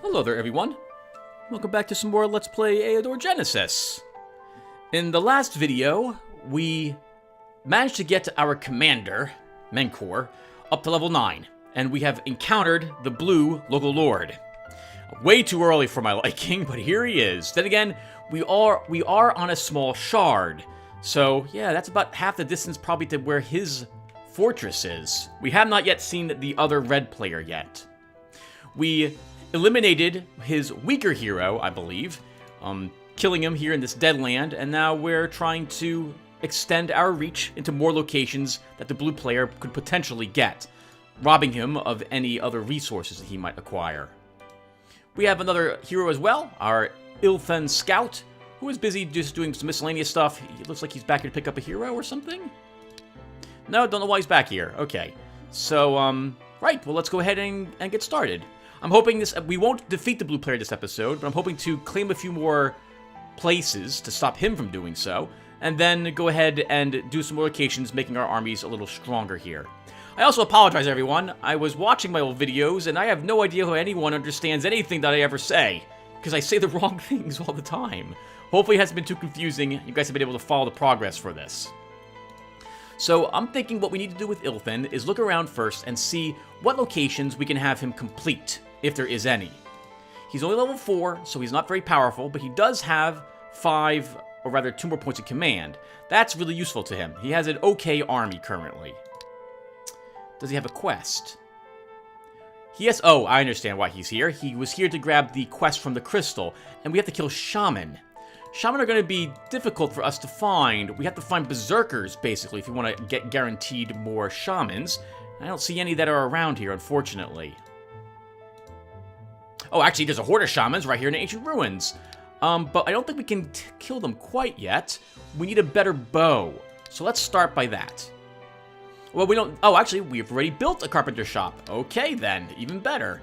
Hello there, everyone. Welcome back to some more Let's Play Eador Genesis. In the last video, we managed to get our commander, Menkor, up to level 9, and we have encountered the blue local lord. Way too early for my liking, but here he is. Then again, we are on a small shard, so yeah, that's about half the distance probably to where his fortress is. We have not yet seen the other red player yet. We eliminated his weaker hero, I believe, killing him here in this dead land, and now we're trying to extend our reach into more locations that the blue player could potentially get, robbing him of any other resources that he might acquire. We have another hero as well, our Ilthen Scout, who is busy just doing some miscellaneous stuff. He looks like he's back here to pick up a hero or something? No, don't know why he's back here. Okay, so, right, well, let's go ahead and get started. I'm hoping we won't defeat the blue player this episode, but I'm hoping to claim a few more places to stop him from doing so, and then go ahead and do some more locations, making our armies a little stronger here. I also apologize, everyone. I was watching my old videos, and I have no idea how anyone understands anything that I ever say, because I say the wrong things all the time. Hopefully it hasn't been too confusing. You guys have been able to follow the progress for this. So I'm thinking what we need to do with Ilthen is look around first and see what locations we can have him complete, if there is any. He's only level 4, so he's not very powerful, but he does have 5, or rather 2 more points of command. That's really useful to him. He has an okay army currently. Does he have a quest? Yes. Oh, I understand why he's here. He was here to grab the quest from the crystal, and we have to kill Shaman. Shaman are going to be difficult for us to find. We have to find berserkers, basically, if you want to get guaranteed more shamans. I don't see any that are around here, unfortunately. Oh, actually, there's a horde of shamans right here in the ancient ruins. But I don't think we can kill them quite yet. We need a better bow. So let's start by that. Well, we don't... Oh, actually, we've already built a carpenter shop. Okay, then. Even better.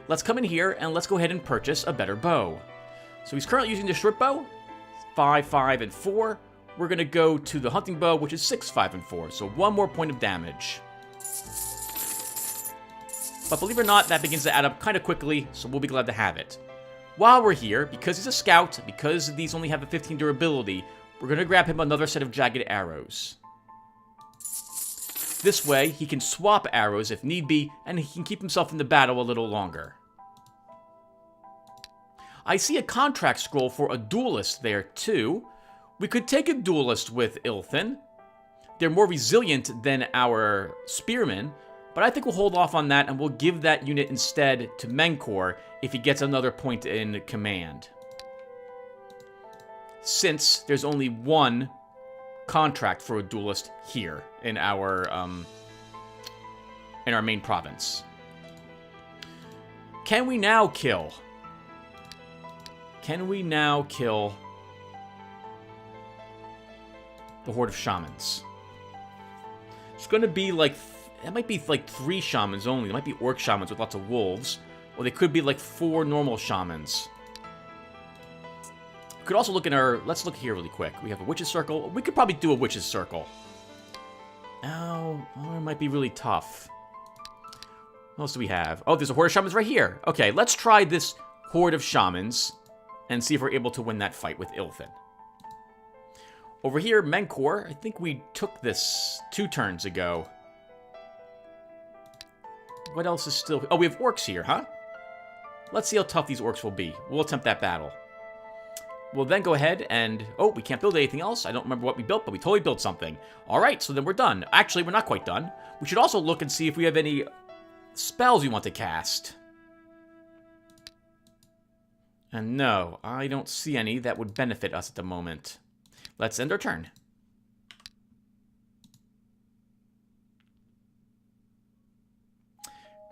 Let's come in here, and let's go ahead and purchase a better bow. So he's currently using the short bow. 5, 5, and 4. We're going to go to the hunting bow, which is 6, 5, and 4. So 1 more point of damage. But believe it or not, that begins to add up kind of quickly, so we'll be glad to have it. While we're here, because he's a scout, because these only have a 15 durability, we're going to grab him another set of jagged arrows. This way, he can swap arrows if need be, and he can keep himself in the battle a little longer. I see a contract scroll for a duelist there, too. We could take a duelist with Ilthen. They're more resilient than our spearmen, but I think we'll hold off on that, and we'll give that unit instead to Menkor if he gets another point in command. Since there's only 1 contract for a duelist here in our main province. Can we now kill? Can we now kill the horde of shamans? It's going to be like... It might be like 3 shamans only. It might be orc shamans with lots of wolves. Or they could be like 4 normal shamans. We could also look in our... Let's look here really quick. We have a witch's circle. We could probably do a witch's circle. Oh, it might be really tough. What else do we have? Oh, there's a horde of shamans right here. Okay, let's try this horde of shamans and see if we're able to win that fight with Ilthen. Over here, Menkor. I think we took this 2 turns ago. What else is still... Oh, we have orcs here, huh? Let's see how tough these orcs will be. We'll attempt that battle. We'll then go ahead and... Oh, we can't build anything else. I don't remember what we built, but we totally built something. Alright, so then we're done. Actually, we're not quite done. We should also look and see if we have any spells we want to cast. And no, I don't see any that would benefit us at the moment. Let's end our turn.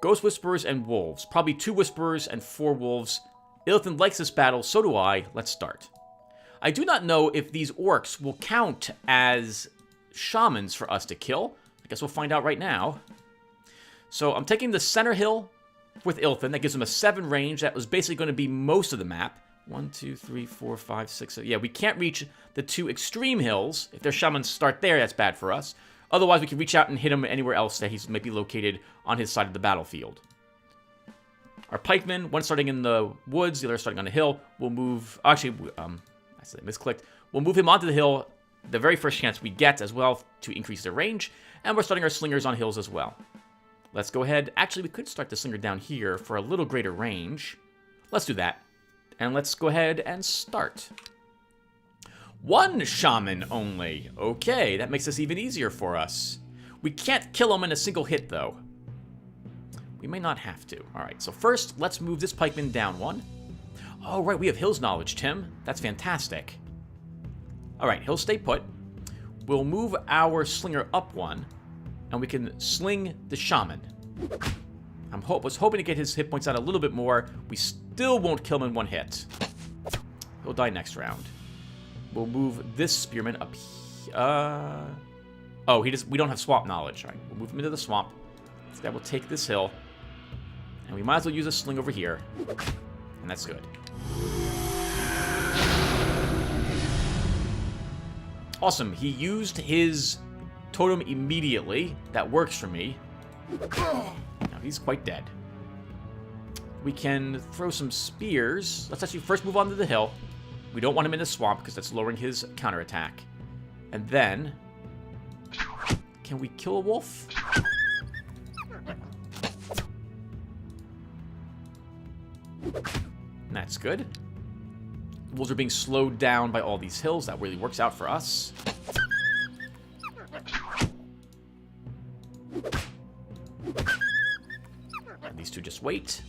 Ghost Whisperers and Wolves. Probably 2 Whisperers and 4 Wolves. Ilthen likes this battle, so do I. Let's start. I do not know if these orcs will count as shamans for us to kill. I guess we'll find out right now. So I'm taking the center hill with Ilthen. That gives him a 7 range. That was basically going to be most of the map. 1, 2, 3, 4, 5, 6. Yeah, we can't reach the 2 extreme hills. If their shamans start there, that's bad for us. Otherwise, we can reach out and hit him anywhere else that he's maybe located on his side of the battlefield. Our pikemen, one starting in the woods, the other starting on the hill, will move... Actually, I misclicked. We'll move him onto the hill the very first chance we get as well to increase their range. And we're starting our slingers on hills as well. Let's go ahead. Actually, we could start the slinger down here for a little greater range. Let's do that. And let's go ahead and start. One shaman only. Okay, that makes this even easier for us. We can't kill him in a single hit, though. We may not have to. All right, so first, let's move this pikeman down one. Oh, right, we have Hill's knowledge, Tim. That's fantastic. All right, he'll stay put. We'll move our slinger up one, and we can sling the shaman. Was hoping to get his hit points out a little bit more. We still won't kill him in one hit. He'll die next round. We'll move this spearman up here. Oh, we don't have swamp knowledge. All right, we'll move him into the swamp. So that will take this hill. And we might as well use a sling over here. And that's good. Awesome. He used his totem immediately. That works for me. Now he's quite dead. We can throw some spears. Let's actually first move on to the hill. We don't want him in the swamp because that's lowering his counterattack. And then... Can we kill a wolf? That's good. Wolves are being slowed down by all these hills. That really works out for us. And these two just wait.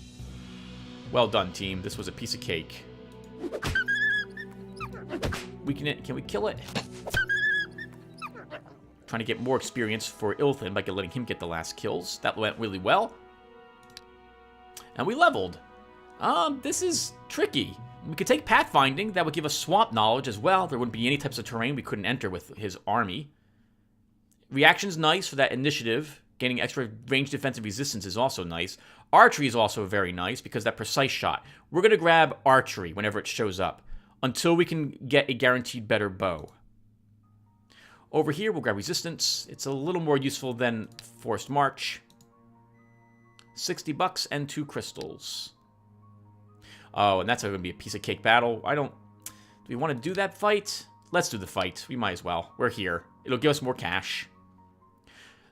Well done, team. This was a piece of cake. Can we kill it? Trying to get more experience for Ilthin by letting him get the last kills. That went really well. And we leveled. This is tricky. We could take pathfinding. That would give us swamp knowledge as well. There wouldn't be any types of terrain we couldn't enter with his army. Reaction's nice for that initiative. Gaining extra range defensive resistance is also nice. Archery is also very nice because that precise shot. We're going to grab archery whenever it shows up until we can get a guaranteed better bow. Over here, we'll grab resistance. It's a little more useful than forced march. $60 and 2 crystals. Oh, and that's going to be a piece of cake battle. Do we want to do that fight? Let's do the fight. We might as well. We're here. It'll give us more cash.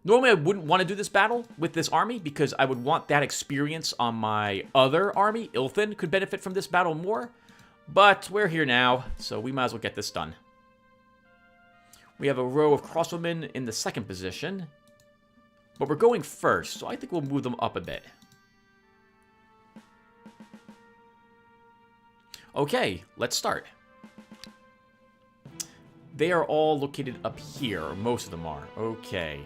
Normally, I wouldn't want to do this battle with this army because I would want that experience on my other army. Ilthin could benefit from this battle more. But we're here now, so we might as well get this done. We have a row of crossbowmen in the second position. But we're going first, so I think we'll move them up a bit. Okay, let's start. They are all located up here, or most of them are. Okay.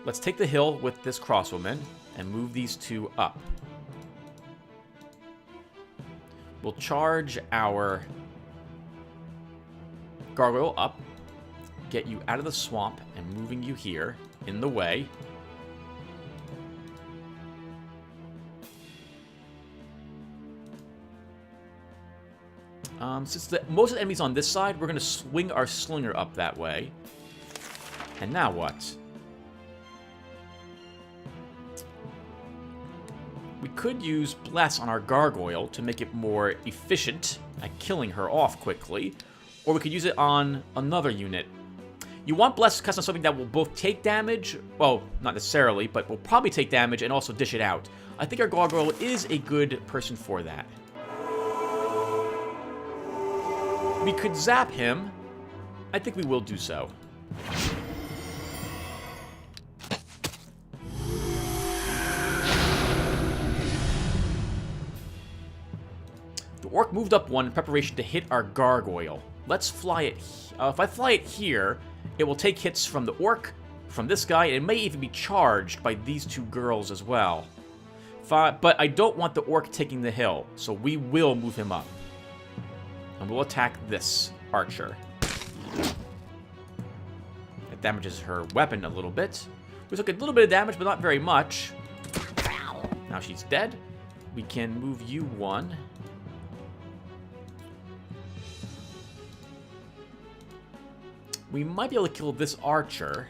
Let's take the hill with this crossbowman and move these two up. We'll charge our gargoyle up, get you out of the swamp, and moving you here in the way. Since most of the enemies on this side, we're going to swing our slinger up that way. And now what? We could use Bless on our gargoyle to make it more efficient at killing her off quickly. Or we could use it on another unit. You want Bless to cast on something that will both take damage, well, not necessarily, but will probably take damage and also dish it out. I think our gargoyle is a good person for that. We could zap him. I think we will do so. The orc moved up one in preparation to hit our gargoyle. Let's fly it. If I fly it here, it will take hits from the orc, from this guy, and it may even be charged by these two girls as well. But I don't want the orc taking the hill, so we will move him up. And we'll attack this archer. It damages her weapon a little bit. We took a little bit of damage, but not very much. Now she's dead. We can move you one. We might be able to kill this archer.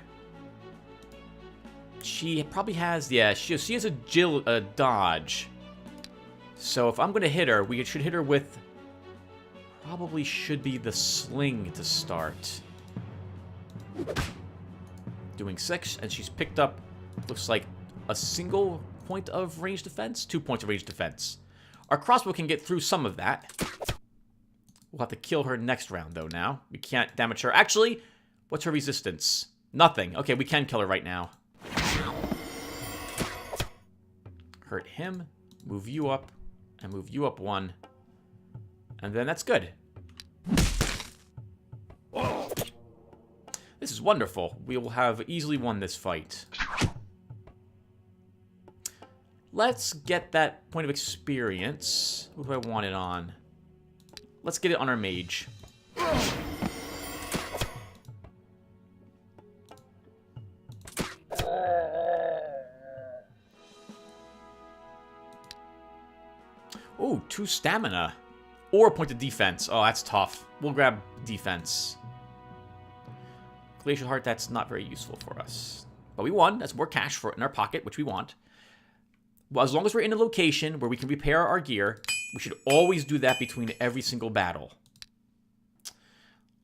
She probably has, yeah, she has a dodge. So if I'm going to hit her, we should hit her with... Probably should be the sling to start. Doing 6, and she's picked up, looks like, a single point of range defense? 2 points of range defense. Our crossbow can get through some of that. We'll have to kill her next round, though, now. We can't damage her. Actually, what's her resistance? Nothing. Okay, we can kill her right now. Hurt him. Move you up. And move you up 1. And then that's good. This is wonderful. We will have easily won this fight. Let's get that point of experience. What do I want it on? Let's get it on our mage. Ooh, 2 stamina. Or a point of defense. Oh, that's tough. We'll grab defense. Glacial Heart, that's not very useful for us. But we won. That's more cash for in our pocket, which we want. Well, as long as we're in a location where we can repair our gear, we should always do that between every single battle.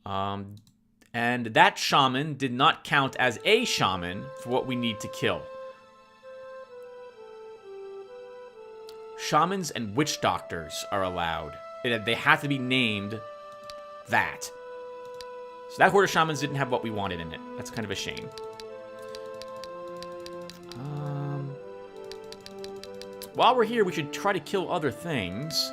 And that shaman did not count as a shaman for what we need to kill. Shamans and witch doctors are allowed. They have to be named that. So that horde of shamans didn't have what we wanted in it. That's kind of a shame. While we're here, we should try to kill other things.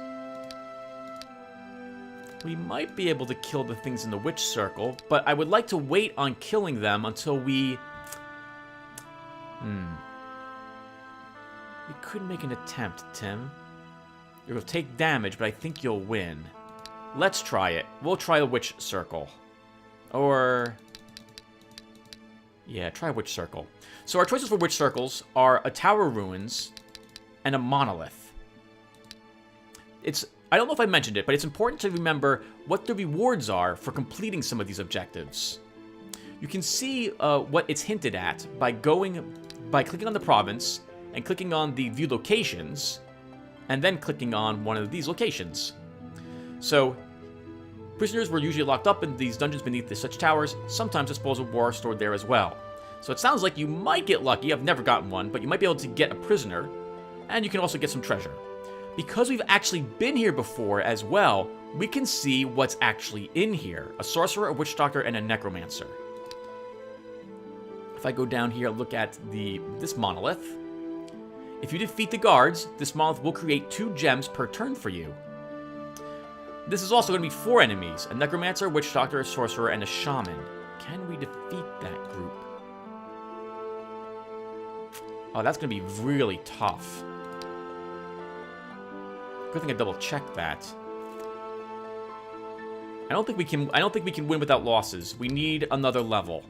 We might be able to kill the things in the witch circle, but I would like to wait on killing them until we... We could make an attempt, Tim. You'll take damage, but I think you'll win. Let's try it. We'll try a witch circle. Or... Yeah, try a witch circle. So our choices for witch circles are a tower ruins and a monolith. I don't know if I mentioned it, but it's important to remember what the rewards are for completing some of these objectives. You can see what it's hinted at by clicking on the province and clicking on the view locations, and then clicking on one of these locations. So, prisoners were usually locked up in these dungeons beneath such towers. Sometimes the spoils of war are stored there as well. So it sounds like you might get lucky. I've never gotten one, but you might be able to get a prisoner, and you can also get some treasure. Because we've actually been here before as well, we can see what's actually in here. A sorcerer, a witch doctor, and a necromancer. If I go down here and look at this monolith, if you defeat the guards, this monolith will create 2 gems per turn for you. This is also going to be 4 enemies, a necromancer, a witch doctor, a sorcerer, and a shaman. Can we defeat that group? Oh, that's going to be really tough. Good thing I double-checked that. I don't think we can win without losses. We need another level.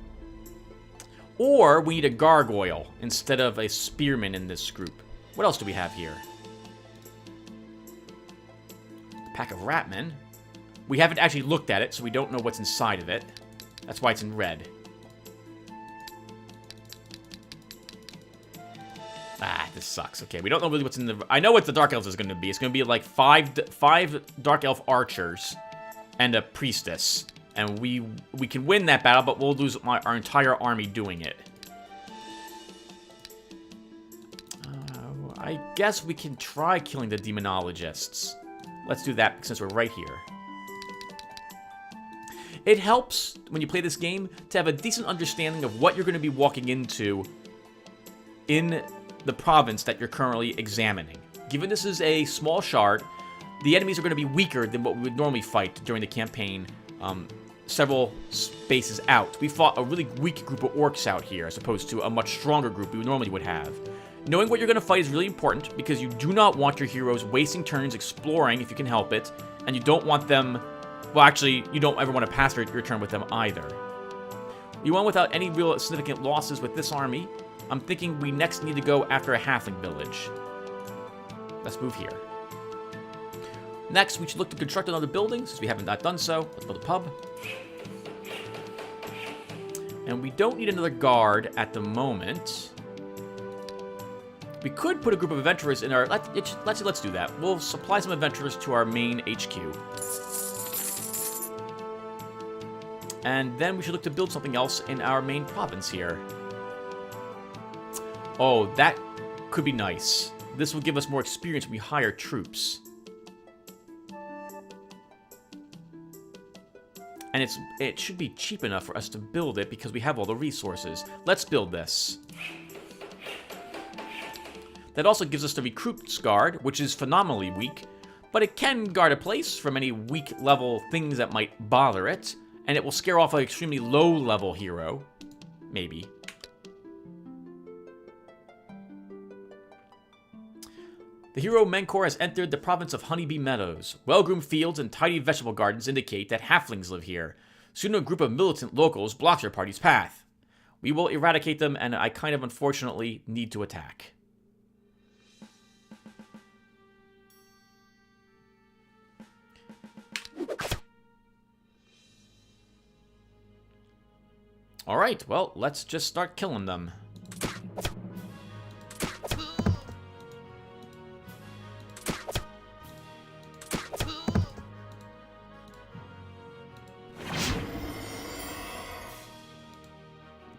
Or we need a gargoyle instead of a spearman in this group. What else do we have here? Pack of ratmen. We haven't actually looked at it, so we don't know what's inside of it. That's why it's in red. Ah, this sucks. Okay, we don't know really what's in the... I know what the Dark Elves is going to be. It's going to be like five Dark Elf archers and a priestess. And we can win that battle, but we'll lose our entire army doing it. I guess we can try killing the demonologists. Let's do that since we're right here. It helps, when you play this game, to have a decent understanding of what you're going to be walking into in the province that you're currently examining. Given this is a small shard, the enemies are going to be weaker than what we would normally fight during the campaign several spaces out. We fought a really weak group of orcs out here as opposed to a much stronger group we normally would have. Knowing what you're going to fight is really important because you do not want your heroes wasting turns exploring if you can help it, and you don't want them... Well, actually, you don't ever want to pass your turn with them either. We won without any real significant losses with this army. I'm thinking we next need to go after a halfling village. Let's move here. Next, we should look to construct another building, since we haven't not done so. Let's build a pub. And we don't need another guard at the moment. We could put a group of adventurers in our... Let's do that. We'll supply some adventurers to our main HQ. And then we should look to build something else in our main province here. Oh, that could be nice. This will give us more experience when we hire troops. And it should be cheap enough for us to build it because we have all the resources. Let's build this. That also gives us the Recruit's Guard, which is phenomenally weak, but it can guard a place from any weak level things that might bother it, and it will scare off an extremely low level hero. Maybe. The hero Menkor has entered the province of Honeybee Meadows. Well-groomed fields and tidy vegetable gardens indicate that halflings live here. Soon a group of militant locals blocks our party's path. We will eradicate them, and I kind of unfortunately need to attack. Alright, well, let's just start killing them.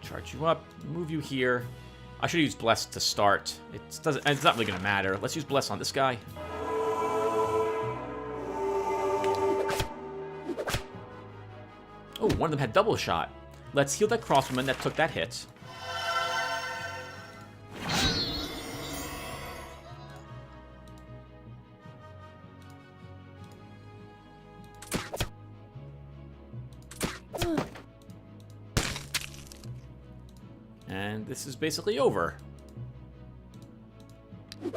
Charge you up, move you here. I should use Bless to start. It's not really going to matter. Let's use Bless on this guy. Oh, one of them had double shot. Let's heal that crossbowman that took that hit. And this is basically over. To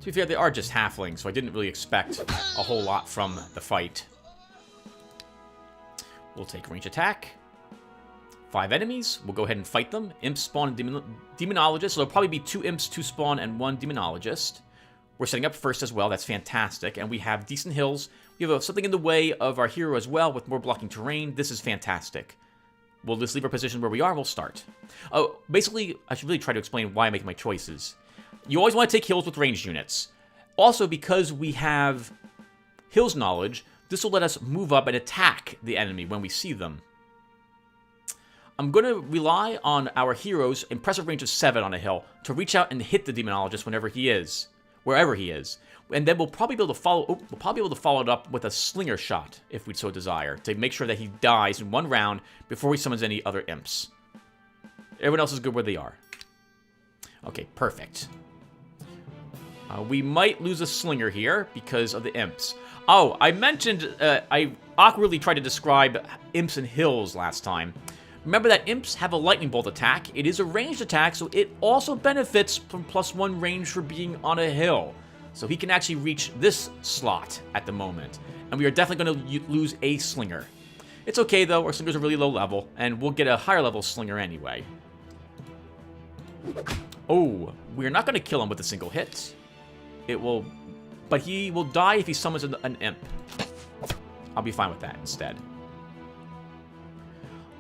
be fair, they are just halflings, so I didn't really expect a whole lot from the fight. We'll take range attack. 5 enemies. We'll go ahead and fight them. Imps spawn and demonologist. So there'll probably be 2 imps, 2 spawn, and 1 demonologist. We're setting up first as well. That's fantastic. And we have decent hills. We have something in the way of our hero as well with more blocking terrain. This is fantastic. We'll just leave our position where we are and we'll start. Oh, basically, I should really try to explain why I make my choices. You always want to take hills with ranged units. Also, because we have hills knowledge, this will let us move up and attack the enemy when we see them. I'm going to rely on our hero's impressive range of 7 on a hill to reach out and hit the demonologist wherever he is. And then we'll probably be able to follow it up with a slinger shot, if we so desire, to make sure that he dies in 1 round before he summons any other imps. Everyone else is good where they are. Okay, perfect. We might lose a slinger here because of the imps. Oh, I mentioned, I awkwardly tried to describe imps and hills last time. Remember that imps have a lightning bolt attack. It is a ranged attack, so it also benefits from +1 range for being on a hill. So he can actually reach this slot at the moment. And we are definitely going to lose a slinger. It's okay, though. Our slingers are really low level, and we'll get a higher level slinger anyway. Oh, we're not going to kill him with a single hit. But he will die if he summons an imp. I'll be fine with that instead.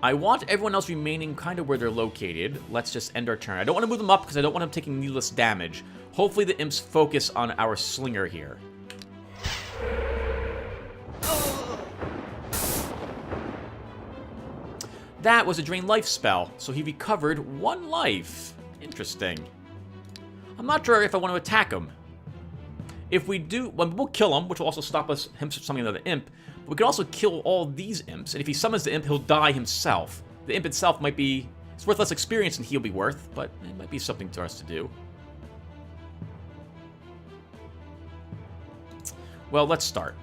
I want everyone else remaining kind of where they're located. Let's just end our turn. I don't want to move them up because I don't want them taking needless damage. Hopefully the imps focus on our slinger here. That was a drain life spell, so he recovered 1 life. Interesting. I'm not sure if I want to attack him. If we do, well, we'll kill him, which will also stop him from summoning another imp. But we can also kill all these imps, and if he summons the imp, he'll die himself. The imp itself might be... It's worth less experience than he'll be worth, but it might be something for us to do. Well, let's start.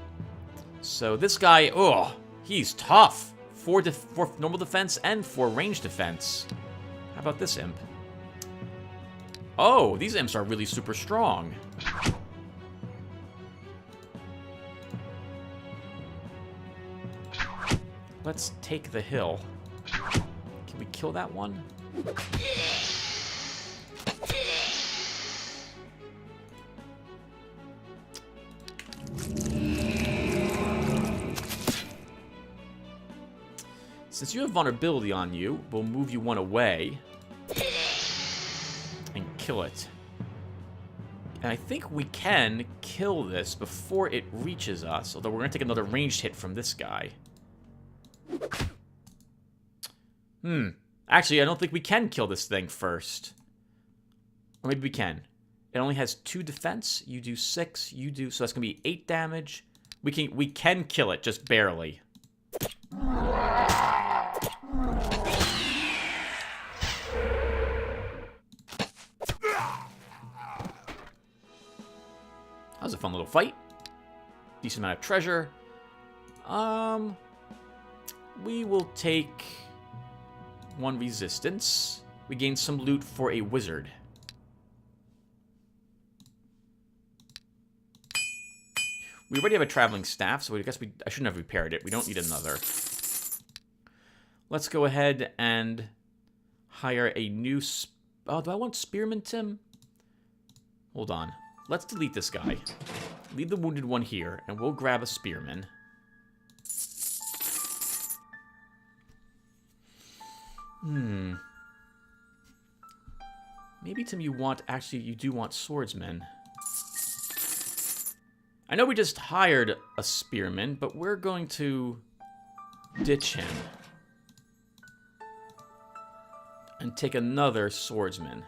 So this guy, oh, he's tough. 4 normal defense and 4 range defense. How about this imp? Oh, these imps are really super strong. Let's take the hill. Can we kill that one? Since you have vulnerability on you, we'll move you 1 away and kill it. And I think we can kill this before it reaches us. Although we're going to take another ranged hit from this guy. Actually, I don't think we can kill this thing first. Or maybe we can. It only has 2 defense. You do 6. You do... So that's going to be 8 damage. We can kill it, just barely. That was a fun little fight. Decent amount of treasure. We will take 1 resistance. We gain some loot for a wizard. We already have a traveling staff, so I guess I shouldn't have repaired it. We don't need another. Let's go ahead and hire a new... Oh, do I want Spearman, Tim? Hold on. Let's delete this guy. Leave the wounded one here, and we'll grab a Spearman. Maybe, Tim, you do want swordsmen. I know we just hired a spearman, but we're going to ditch him and take another swordsman.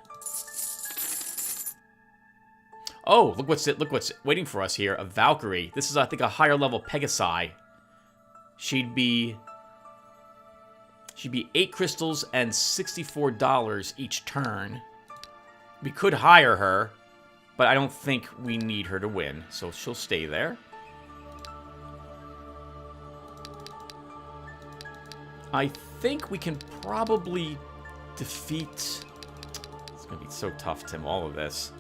Oh, look what's waiting for us here. A Valkyrie. This is, I think, a higher level Pegasi. She'd be 8 crystals and $64 each turn. We could hire her, but I don't think we need her to win, so she'll stay there. I think we can probably defeat... It's going to be so tough, Tim, all of this.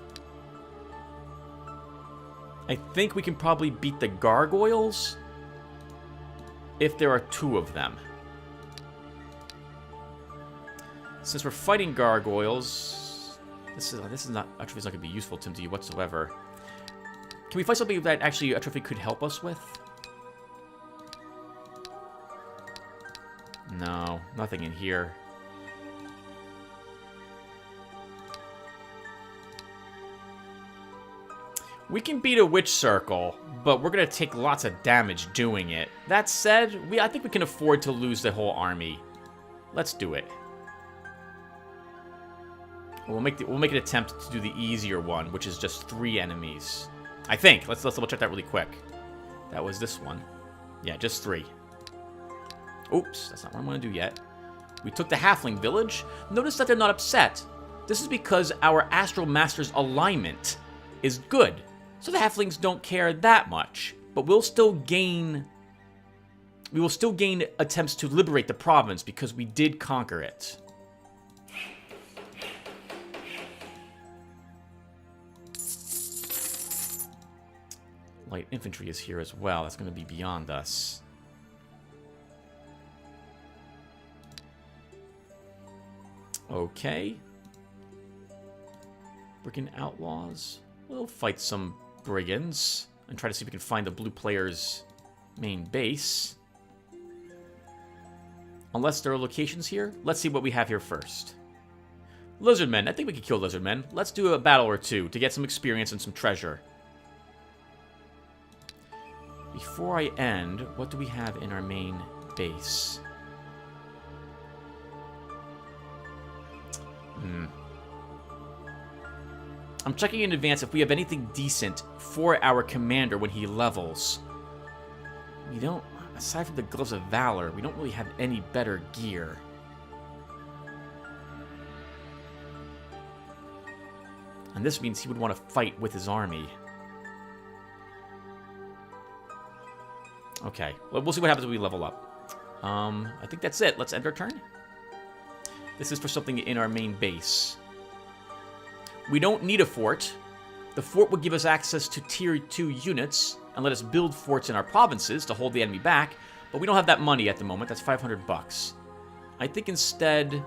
I think we can probably beat the gargoyles if there are 2 of them. Since we're fighting gargoyles... This is not... Atrophy's not going to be useful, Tim, to you whatsoever. Can we find something that actually Atrophy could help us with? No, nothing in here. We can beat a witch circle, but we're going to take lots of damage doing it. That said, I think we can afford to lose the whole army. Let's do it. We'll make an attempt to do the easier one, which is just 3 enemies. I think. Let's double check that really quick. That was this one. Yeah, just 3. Oops, that's not what I want to do yet. We took the halfling village. Notice that they're not upset. This is because our Astral Master's alignment is good. So the halflings don't care that much. But we'll still gain... We will still gain attempts to liberate the province because we did conquer it. Light infantry is here as well. That's going to be beyond us. Okay. Brigand outlaws. We'll fight some brigands and try to see if we can find the blue player's main base. Unless there are locations here. Let's see what we have here first. Lizardmen. I think we can kill lizardmen. Let's do a battle or 2 to get some experience and some treasure. Before I end, what do we have in our main base? I'm checking in advance if we have anything decent for our commander when he levels. We don't, aside from the Gloves of Valor, we don't really have any better gear. And this means he would want to fight with his army. Okay, well, we'll see what happens when we level up. I think that's it. Let's end our turn. This is for something in our main base. We don't need a fort. The fort would give us access to tier 2 units and let us build forts in our provinces to hold the enemy back, but we don't have that money at the moment. That's 500 bucks. I think instead...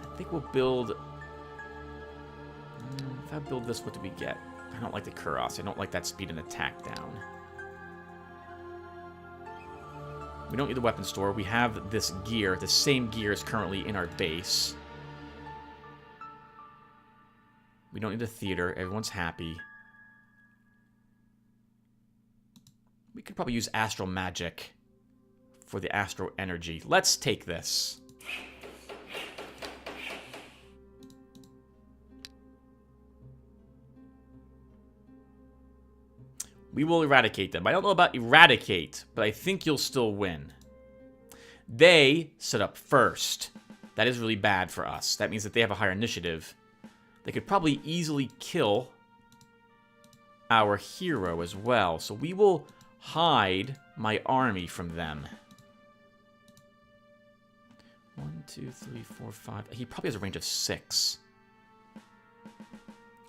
I think we'll build... If I build this, what do we get? I don't like the Kuros. I don't like that speed and attack down. We don't need the weapon store. We have this gear. The same gear is currently in our base. We don't need a theater. Everyone's happy. We could probably use astral magic for the astral energy. Let's take this. We will eradicate them. I don't know about eradicate, but I think you'll still win. They set up first. That is really bad for us. That means that they have a higher initiative. They could probably easily kill our hero as well. So we will hide my army from them. 1, 2, 3, 4, 5. He probably has a range of 6.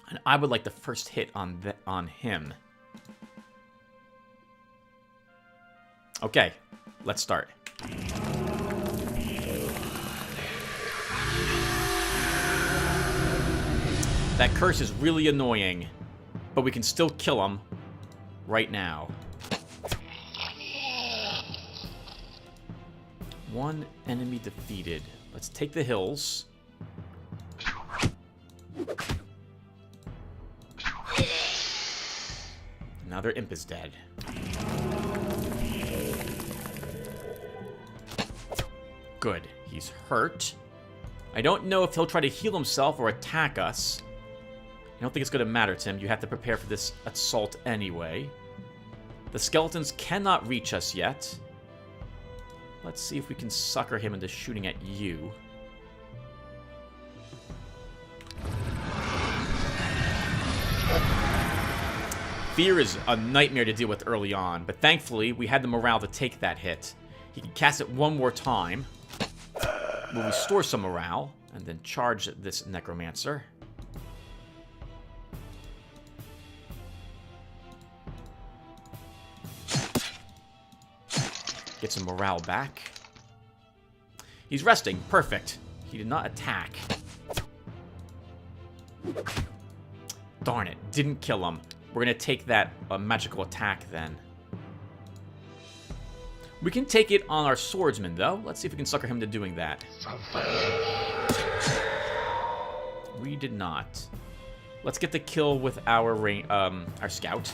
And I would like the first hit on him. Okay, let's start. That curse is really annoying, but we can still kill him right now. One enemy defeated. Let's take the hills. Now their imp is dead. Good. He's hurt. I don't know if he'll try to heal himself or attack us. I don't think it's going to matter, Tim. You have to prepare for this assault anyway. The skeletons cannot reach us yet. Let's see if we can sucker him into shooting at you. Fear is a nightmare to deal with early on, but thankfully we had the morale to take that hit. He can cast it one more time. We'll restore some morale, and then charge this necromancer. Get some morale back. He's resting. Perfect. He did not attack. Darn it. Didn't kill him. We're going to take that magical attack then. We can take it on our swordsman, though. Let's see if we can sucker him to doing that. We did not. Let's get the kill with our scout.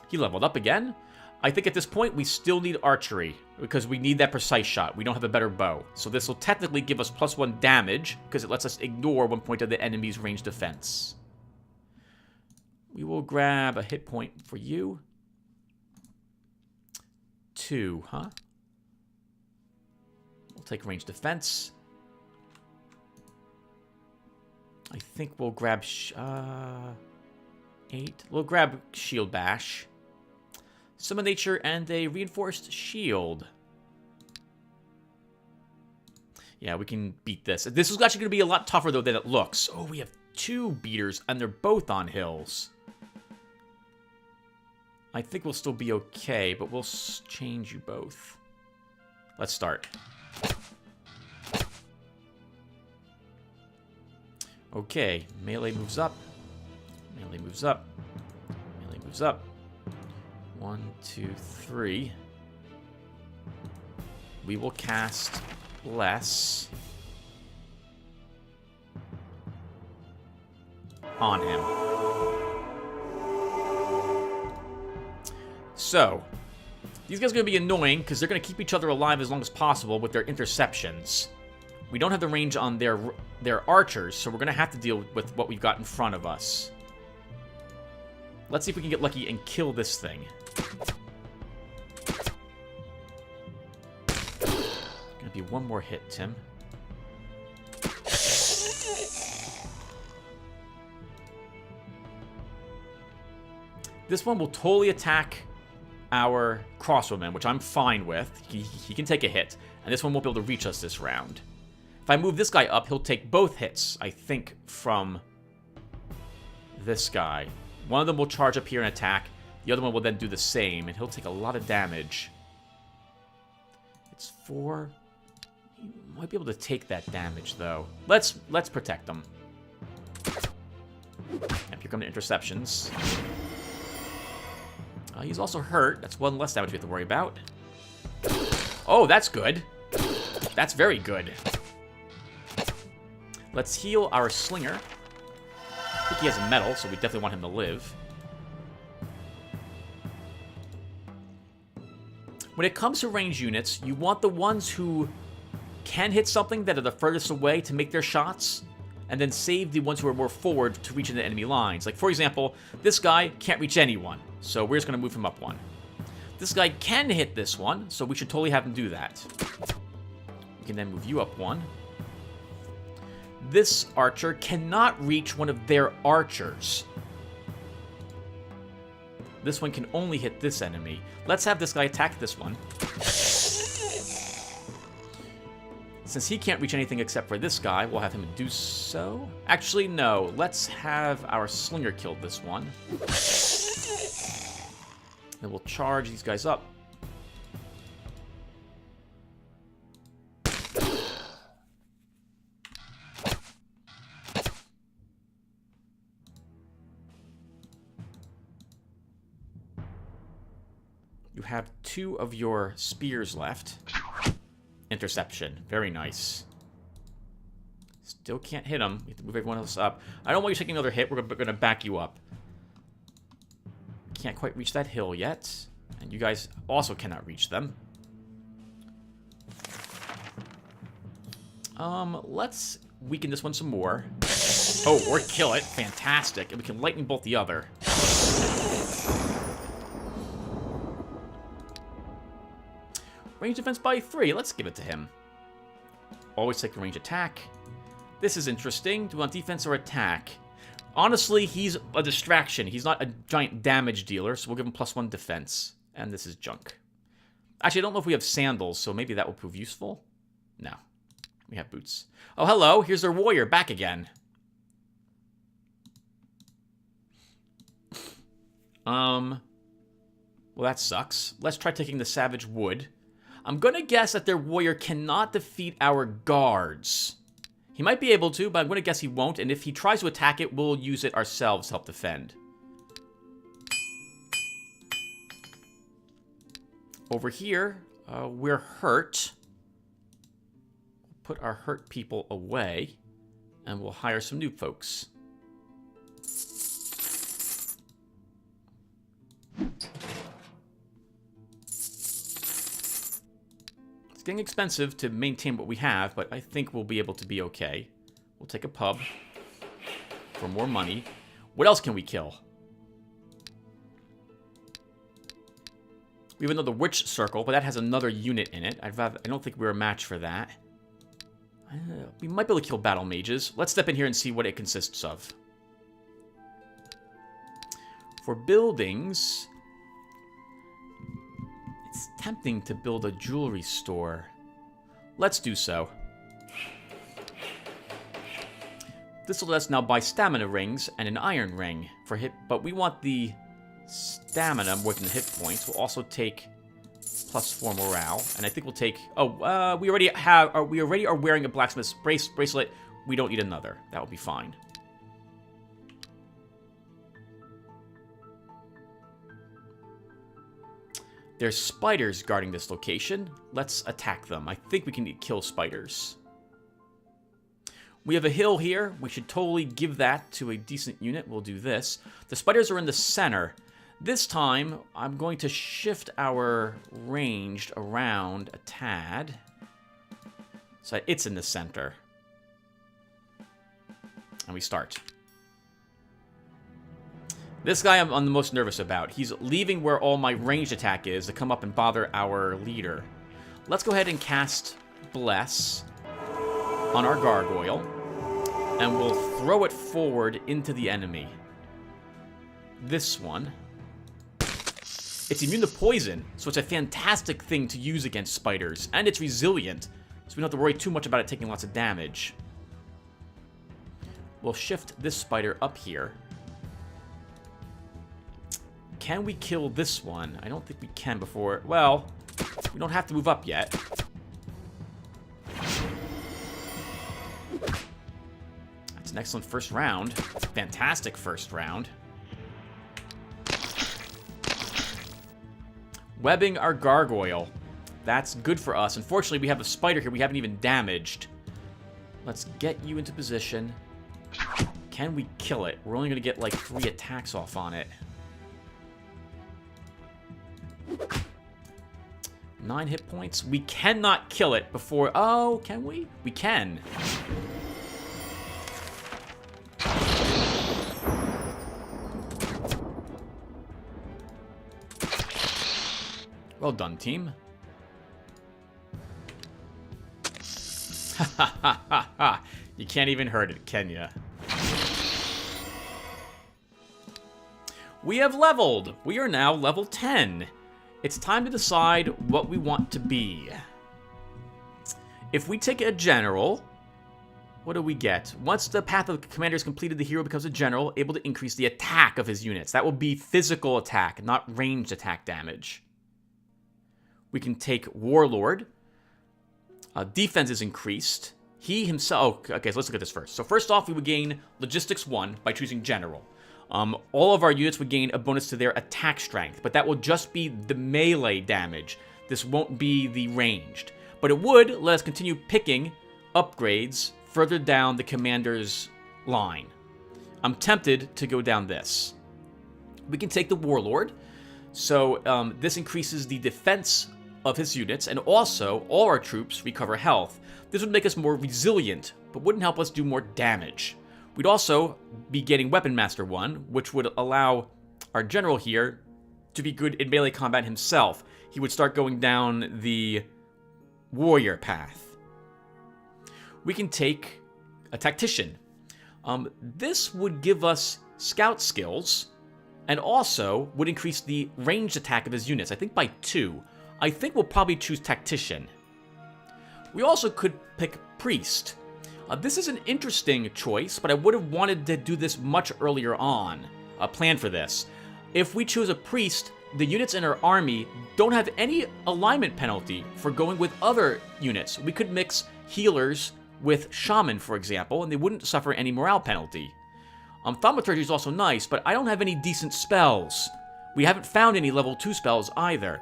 He leveled up again. I think at this point we still need archery because we need that precise shot. We don't have a better bow. So this will technically give us +1 damage because it lets us ignore 1 point of the enemy's range defense. We will grab a hit point for you. 2, huh? We'll take range defense. I think we'll grab 8. We'll grab shield bash. Summon nature and a reinforced shield. Yeah, we can beat this. This is actually going to be a lot tougher, though, than it looks. Oh, we have 2 beaters, and they're both on hills. I think we'll still be okay, but we'll change you both. Let's start. Okay, melee moves up. Melee moves up. Melee moves up. 1, 2, 3. We will cast less on him. So, these guys are going to be annoying because they're going to keep each other alive as long as possible with their interceptions. We don't have the range on their archers, so we're going to have to deal with what we've got in front of us. Let's see if we can get lucky and kill this thing. Gonna be one more hit, Tim. This one will totally attack our crossbowman, which I'm fine with. He can take a hit, and this one won't be able to reach us this round. If I move this guy up, he'll take both hits, I think, from this guy. One of them will charge up here and attack. The other one will then do the same, and he'll take a lot of damage. It's 4. He might be able to take that damage, though. Let's protect them. Yep, here come the interceptions. He's also hurt. That's 1 less damage we have to worry about. Oh, that's good. That's very good. Let's heal our slinger. I think he has a medal, so we definitely want him to live. When it comes to ranged units, you want the ones who can hit something that are the furthest away to make their shots, and then save the ones who are more forward to reach into enemy lines. Like, for example, this guy can't reach anyone, so we're just going to move him up one. This guy can hit this one, so we should totally have him do that. We can then move you up one. This archer cannot reach one of their archers. This one can only hit this enemy. Let's have this guy attack this one. Since he can't reach anything except for this guy, we'll have him do so. Actually, no. Let's have our slinger kill this one. Then we'll charge these guys up. You have 2 of your spears left. Interception. Very nice. Still can't hit him. You have to move everyone else up. I don't want you taking another hit. We're going to back you up. Can't quite reach that hill yet. And you guys also cannot reach them. Let's weaken this one some more. Oh, or kill it. Fantastic. And we can lightning bolt the other. Range defense by 3. Let's give it to him. Always take a range attack. This is interesting. Do we want defense or attack? Honestly, he's a distraction. He's not a giant damage dealer, so we'll give him +1 defense. And this is junk. Actually, I don't know if we have sandals, so maybe that will prove useful. No. We have boots. Oh, hello. Here's our warrior back again. Well, that sucks. Let's try taking the savage wood. I'm going to guess that their warrior cannot defeat our guards. He might be able to, but I'm going to guess he won't. And if he tries to attack it, we'll use it ourselves to help defend. Over here, we're hurt. We'll put our hurt people away. And we'll hire some new folks. It's getting expensive to maintain what we have, but I think we'll be able to be okay. We'll take a pub for more money. What else can we kill? We have another witch circle, but that has another unit in it. I don't think we're a match for that. We might be able to kill battle mages. Let's step in here and see what it consists of. For buildings, it's tempting to build a jewelry store. Let's do so. This will let us now buy stamina rings and an iron ring for hit, but we want the stamina more than the hit points. We'll also take +4 morale, and I think we'll take. Oh, we already are wearing a blacksmith's bracelet. We don't need another. That will be fine. There's spiders guarding this location. Let's attack them. I think we can kill spiders. We have a hill here. We should totally give that to a decent unit. We'll do this. The spiders are in the center. This time, I'm going to shift our ranged around a tad. So it's in the center. And we start. This guy I'm the most nervous about. He's leaving where all my ranged attack is to come up and bother our leader. Let's go ahead and cast Bless on our gargoyle. And we'll throw it forward into the enemy. This one. It's immune to poison, so it's a fantastic thing to use against spiders. And it's resilient, so we don't have to worry too much about it taking lots of damage. We'll shift this spider up here. Can we kill this one? I don't think we can before... Well, we don't have to move up yet. That's an excellent first round. Fantastic first round. Webbing our gargoyle. That's good for us. Unfortunately, we have a spider here we haven't even damaged. Let's get you into position. Can we kill it? We're only going to get like 3 attacks off on it. 9 hit points. We cannot kill it before... Oh, can we? We can. Well done, team. Ha ha ha ha. You can't even hurt it, can ya? We have leveled. We are now level 10. It's time to decide what we want to be. If we take a general, what do we get? Once the path of the commander is completed, the hero becomes a general, able to increase the attack of his units. That will be physical attack, not ranged attack damage. We can take warlord. Defense is increased. He himself... Okay, so let's look at this first. So first off, we would gain logistics 1 by choosing general. All of our units would gain a bonus to their attack strength, but that will just be the melee damage. This won't be the ranged. But it would let us continue picking upgrades further down the commander's line. I'm tempted to go down this. We can take the warlord. So this increases the defense of his units, and also all our troops recover health. This would make us more resilient, but wouldn't help us do more damage. We'd also be getting Weapon Master 1, which would allow our general here to be good in melee combat himself. He would start going down the warrior path. We can take a tactician. This would give us scout skills, and also would increase the ranged attack of his units, I think by 2. I think we'll probably choose tactician. We also could pick priest. This is an interesting choice, but I would have wanted to do this much earlier on. Plan for this. If we choose a priest, the units in our army don't have any alignment penalty for going with other units. We could mix healers with shaman, for example, and they wouldn't suffer any morale penalty. Thaumaturgy is also nice, but I don't have any decent spells. We haven't found any level 2 spells either.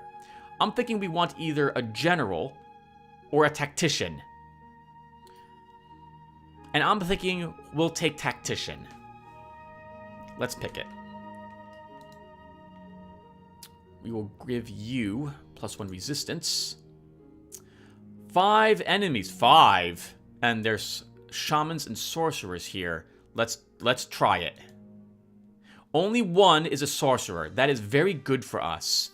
I'm thinking we want either a general or a tactician. And I'm thinking we'll take tactician. Let's pick it. We will give you +1 resistance. 5 enemies. 5. And there's shamans and sorcerers here. Let's try it. Only 1 is a sorcerer. That is very good for us.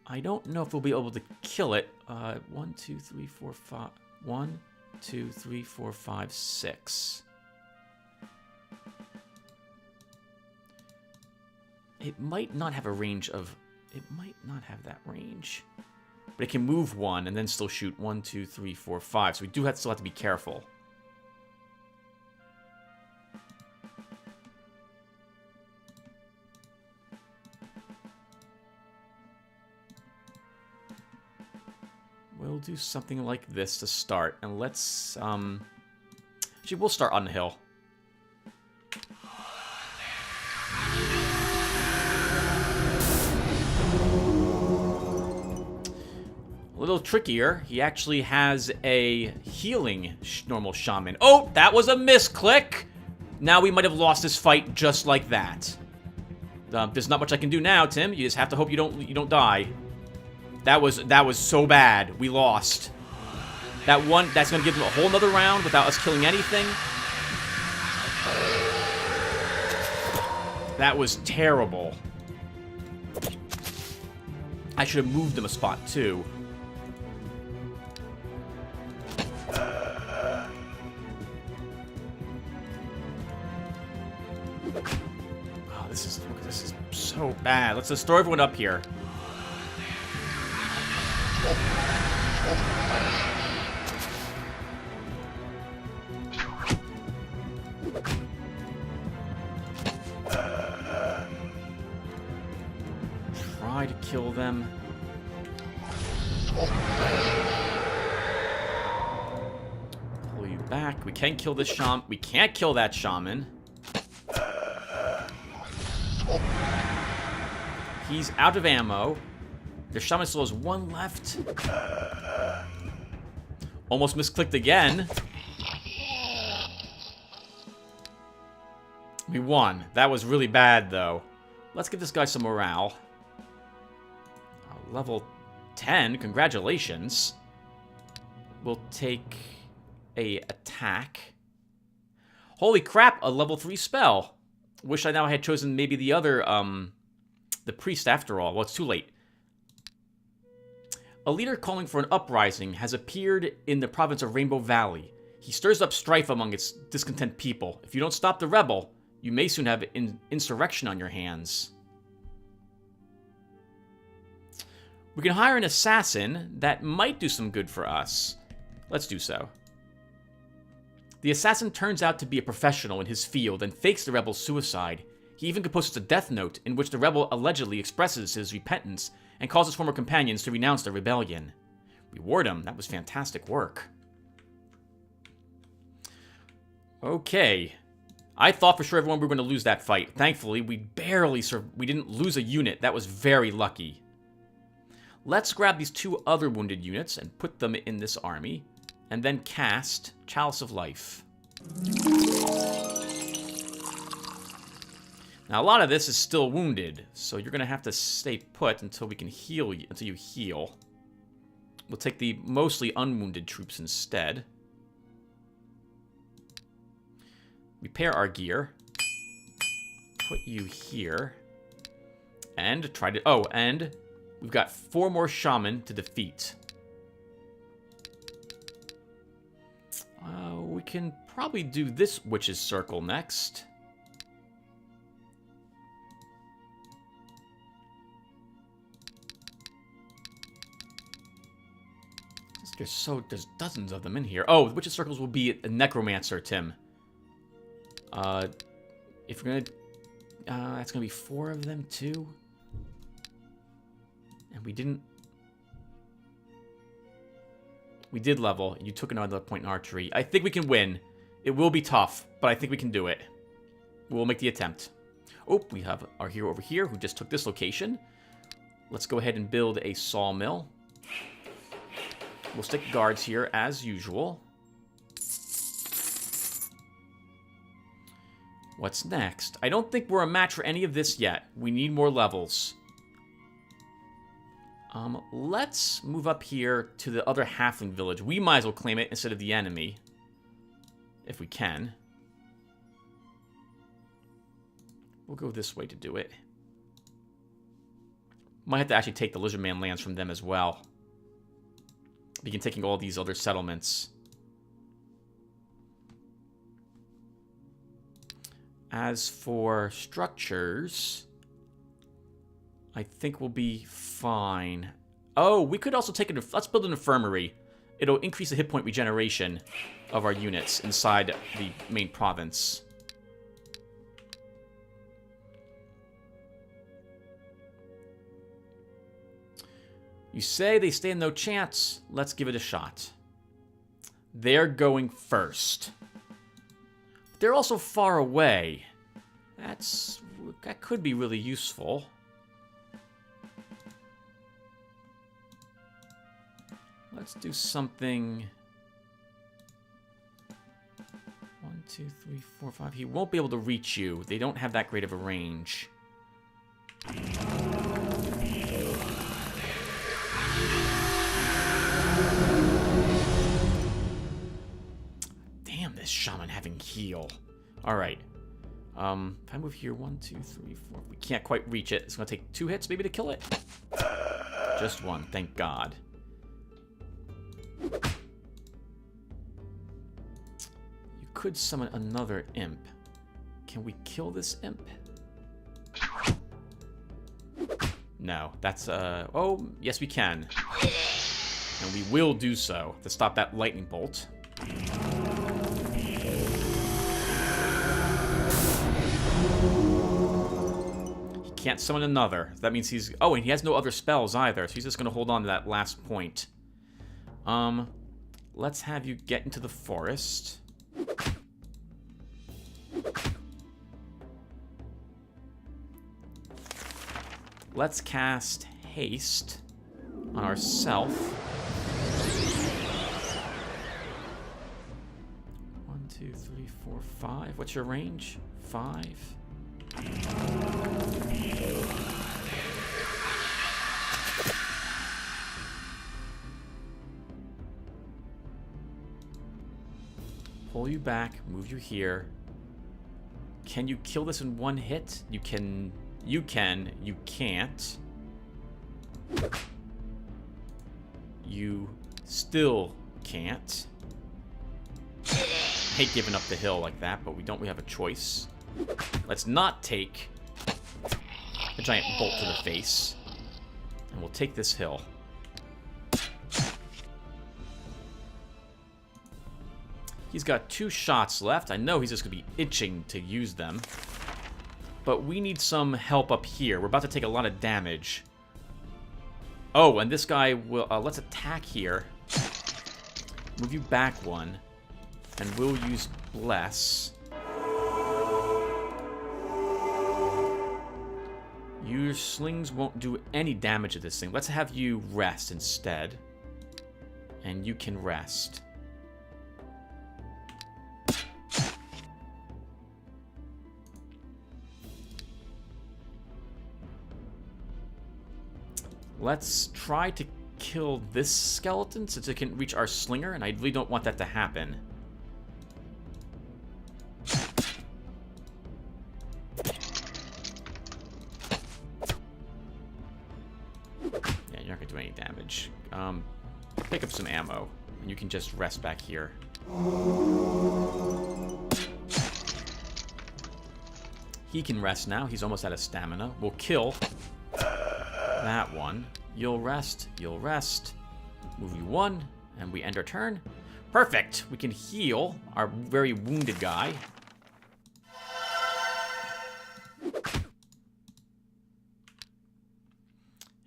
I don't know if we'll be able to kill it. 1, 2, 3, 4, 5. 1, 2, 3, 4, 5, 6. It might not have a range of... It might not have that range. But it can move 1 and then still shoot 1, 2, 3, 4, 5. So we do still have to be careful. We'll do something like this to start, and let's, actually, we'll start on the hill. A little trickier, he actually has a healing normal shaman. Oh, that was a misclick! Now we might have lost this fight just like that. There's not much I can do now, Tim. You just have to hope you don't die. That was so bad. We lost. That's gonna give them a whole nother round without us killing anything. That was terrible. I should have moved them a spot too. Oh, this is so bad. Let's just throw everyone up here. Try to kill them. Pull you back. We can kill this shaman. We can't kill that shaman. He's out of ammo. Their shaman still has one left. Almost misclicked again. We won. That was really bad, though. Let's give this guy some morale. Level 10. Congratulations. We'll take a attack. Holy crap, a level 3 spell. Wish I now had chosen maybe the other, the priest after all. Well, it's too late. A leader calling for an uprising has appeared in the province of Rainbow Valley. He stirs up strife among its discontent people. If you don't stop the rebel, you may soon have an insurrection on your hands. We can hire an assassin that might do some good for us. Let's do so. The assassin turns out to be a professional in his field and fakes the rebel's suicide. He even composes a death note in which the rebel allegedly expresses his repentance and calls his former companions to renounce their rebellion. Reward him. That was fantastic work. Okay. I thought for sure everyone we were going to lose that fight. Thankfully, we didn't lose a unit. That was very lucky. Let's grab these 2 other wounded units and put them in this army. And then cast Chalice of Life. Now, a lot of this is still wounded, so you're going to have to stay put until we can heal you, until you heal. We'll take the mostly unwounded troops instead. Repair our gear. Put you here. And try to... Oh, and we've got 4 more shaman to defeat. We can probably do this witch's circle next. There's dozens of them in here. Oh, the witch's circles will be a necromancer, Tim. If we're gonna, that's gonna be 4 of them too. And we did level. You took another point in archery. I think we can win. It will be tough, but I think we can do it. We'll make the attempt. Oh, we have our hero over here who just took this location. Let's go ahead and build a sawmill. We'll stick guards here as usual. What's next? I don't think we're a match for any of this yet. We need more levels. Let's move up here to the other halfling village. We might as well claim it instead of the enemy. If we can. We'll go this way to do it. Might have to actually take the Lizardman lands from them as well. Begin taking all these other settlements. As for structures, I think we'll be fine. Oh, we could also take it. Let's build an infirmary. It'll increase the hit point regeneration of our units inside the main province. You say they stand no chance. Let's give it a shot. They're going first. They're also far away. That could be really useful. Let's do something. 1, 2, 3, 4, 5. He won't be able to reach you. They don't have that great of a range. Damn, this shaman having heal. Alright. If I move here, 1, 2, 3, 4. We can't quite reach it. It's going to take 2 hits maybe to kill it. Just 1, thank God. You could summon another imp. Can we kill this imp? No, that's, oh, yes we can. And we will do so to stop that lightning bolt. He can't summon another. That means he's... Oh, and he has no other spells either, so he's just going to hold on to that last point. Let's have you get into the forest. Let's cast Haste. on ourself. 1, 2, 3, 4, 5. What's your range? 5. Pull you back, move you here. Can you kill this in one hit? You can, you can't. You still can't. Hate giving up the hill like that, but we have a choice. Let's not take a giant bolt to the face. And we'll take this hill. He's got 2 shots left. I know he's just going to be itching to use them. But we need some help up here. We're about to take a lot of damage. Oh, and this guy will... let's attack here. Move you back 1. And we'll use Bless. Your slings won't do any damage to this thing. Let's have you rest instead. And you can rest. Let's try to kill this skeleton since it can reach our slinger, and I really don't want that to happen. Yeah, you're not going to do any damage. Pick up some ammo, and you can just rest back here. He can rest now. He's almost out of stamina. We'll kill that one. You'll rest. You'll rest. Move you 1, and we end our turn. Perfect. We can heal our very wounded guy.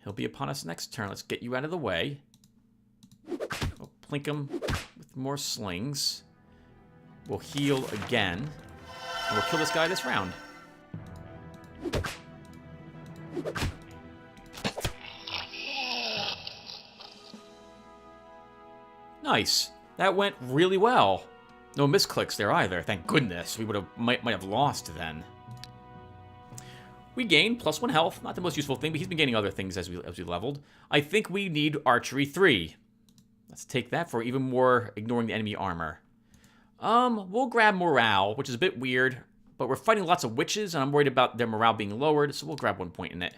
He'll be upon us next turn. Let's get you out of the way. We'll plink him with more slings. We'll heal again. And we'll kill this guy this round. Nice. That went really well. No misclicks there either. Thank goodness. We might have lost then. We gained +1 health. Not the most useful thing, but he's been gaining other things as we leveled. I think we need Archery 3. Let's take that for even more ignoring the enemy armor. We'll grab Morale, which is a bit weird, but we're fighting lots of witches, and I'm worried about their morale being lowered, so we'll grab 1 point in it.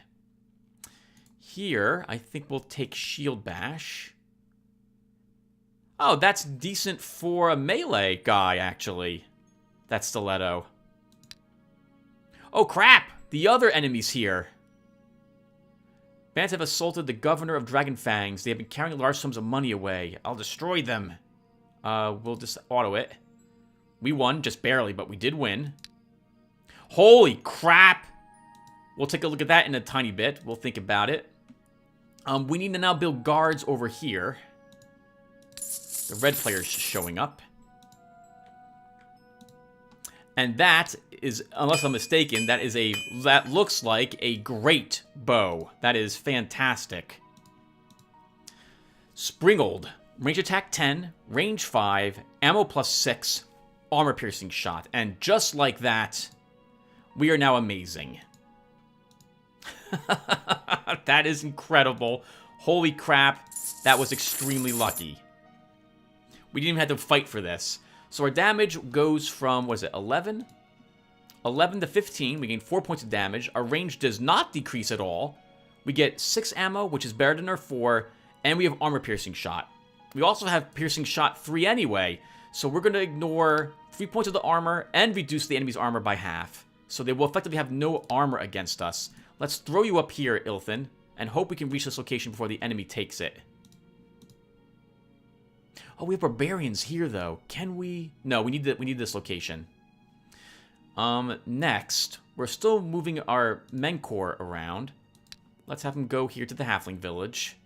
Here, I think we'll take Shield Bash. Oh, that's decent for a melee guy, actually. That stiletto. Oh, crap! The other enemies here. Bands have assaulted the governor of Dragonfangs. They have been carrying large sums of money away. I'll destroy them. We'll just auto it. We won, just barely, but we did win. Holy crap! We'll take a look at that in a tiny bit. We'll think about it. We need to now build guards over here. The red player's showing up. And that is, unless I'm mistaken, that looks like a great bow. That is fantastic. Springold. Range attack 10, range 5, ammo +6, armor piercing shot. And just like that, we are now amazing. That is incredible. Holy crap. That was extremely lucky. We didn't even have to fight for this. So our damage goes from, what is it, 11? 11 to 15. We gain 4 points of damage. Our range does not decrease at all. We get 6 ammo, which is better than our 4. And we have armor piercing shot. We also have piercing shot 3 anyway. So we're going to ignore 3 points of the armor and reduce the enemy's armor by half. So they will effectively have no armor against us. Let's throw you up here, Ilthin, and hope we can reach this location before the enemy takes it. Oh, we have barbarians here, though. Can we? No, we need this location. Next, we're still moving our Menkor around. Let's have him go here to the Halfling village.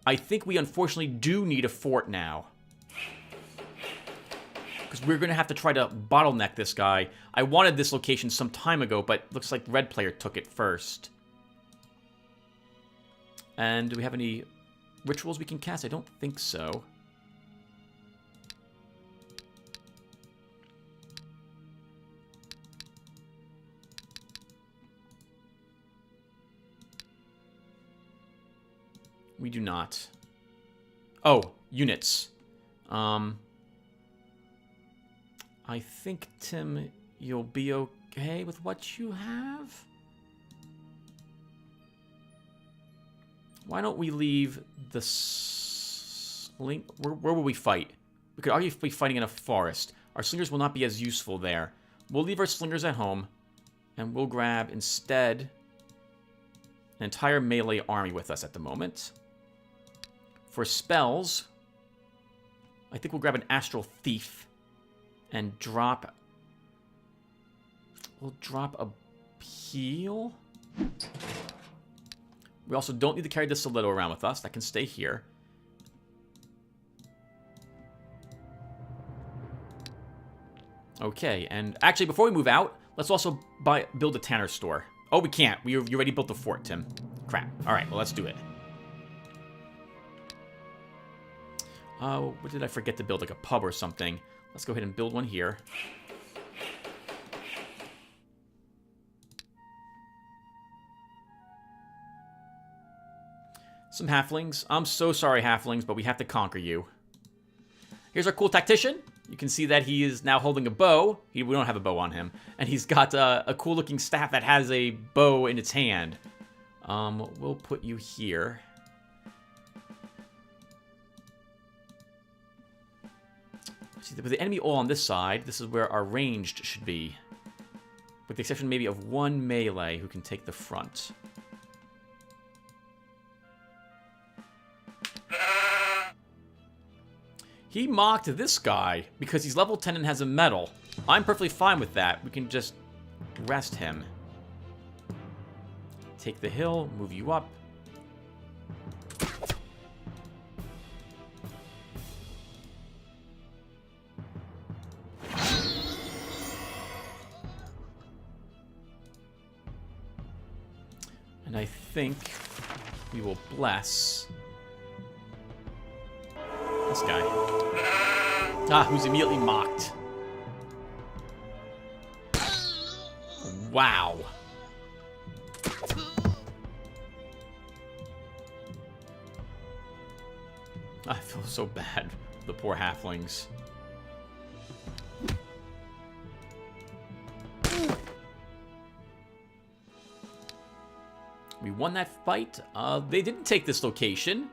I think we unfortunately do need a fort now. Because we're going to have to try to bottleneck this guy. I wanted this location some time ago, but looks like red player took it first. And do we have any rituals we can cast? I don't think so. We do not. Oh, units. I think, Tim, you'll be okay with what you have? Why don't we leave the sling... Where will we fight? We could argue if we're fighting in a forest. Our slingers will not be as useful there. We'll leave our slingers at home, and we'll grab, instead, an entire melee army with us at the moment. For spells, I think we'll grab an Astral Thief and drop... We'll drop a heal. We also don't need to carry the stiletto around with us. That can stay here. Okay, and actually, before we move out, let's also build a tanner store. Oh, we can't. You already built the fort, Tim. Crap. All right, well, let's do it. What did I forget to build? Like a pub or something. Let's go ahead and build one here. Some halflings. I'm so sorry, halflings, but we have to conquer you. Here's our cool tactician. You can see that he is now holding a bow. We don't have a bow on him. And he's got a cool-looking staff that has a bow in its hand. We'll put you here. See, with the enemy all on this side, this is where our ranged should be. With the exception maybe of one melee who can take the front. He mocked this guy because he's level 10 and has a medal. I'm perfectly fine with that. We can just rest him. Take the hill, move you up. And I think we will bless this guy. Ah, who's immediately mocked. Wow. I feel so bad for the poor halflings. We won that fight. They didn't take this location.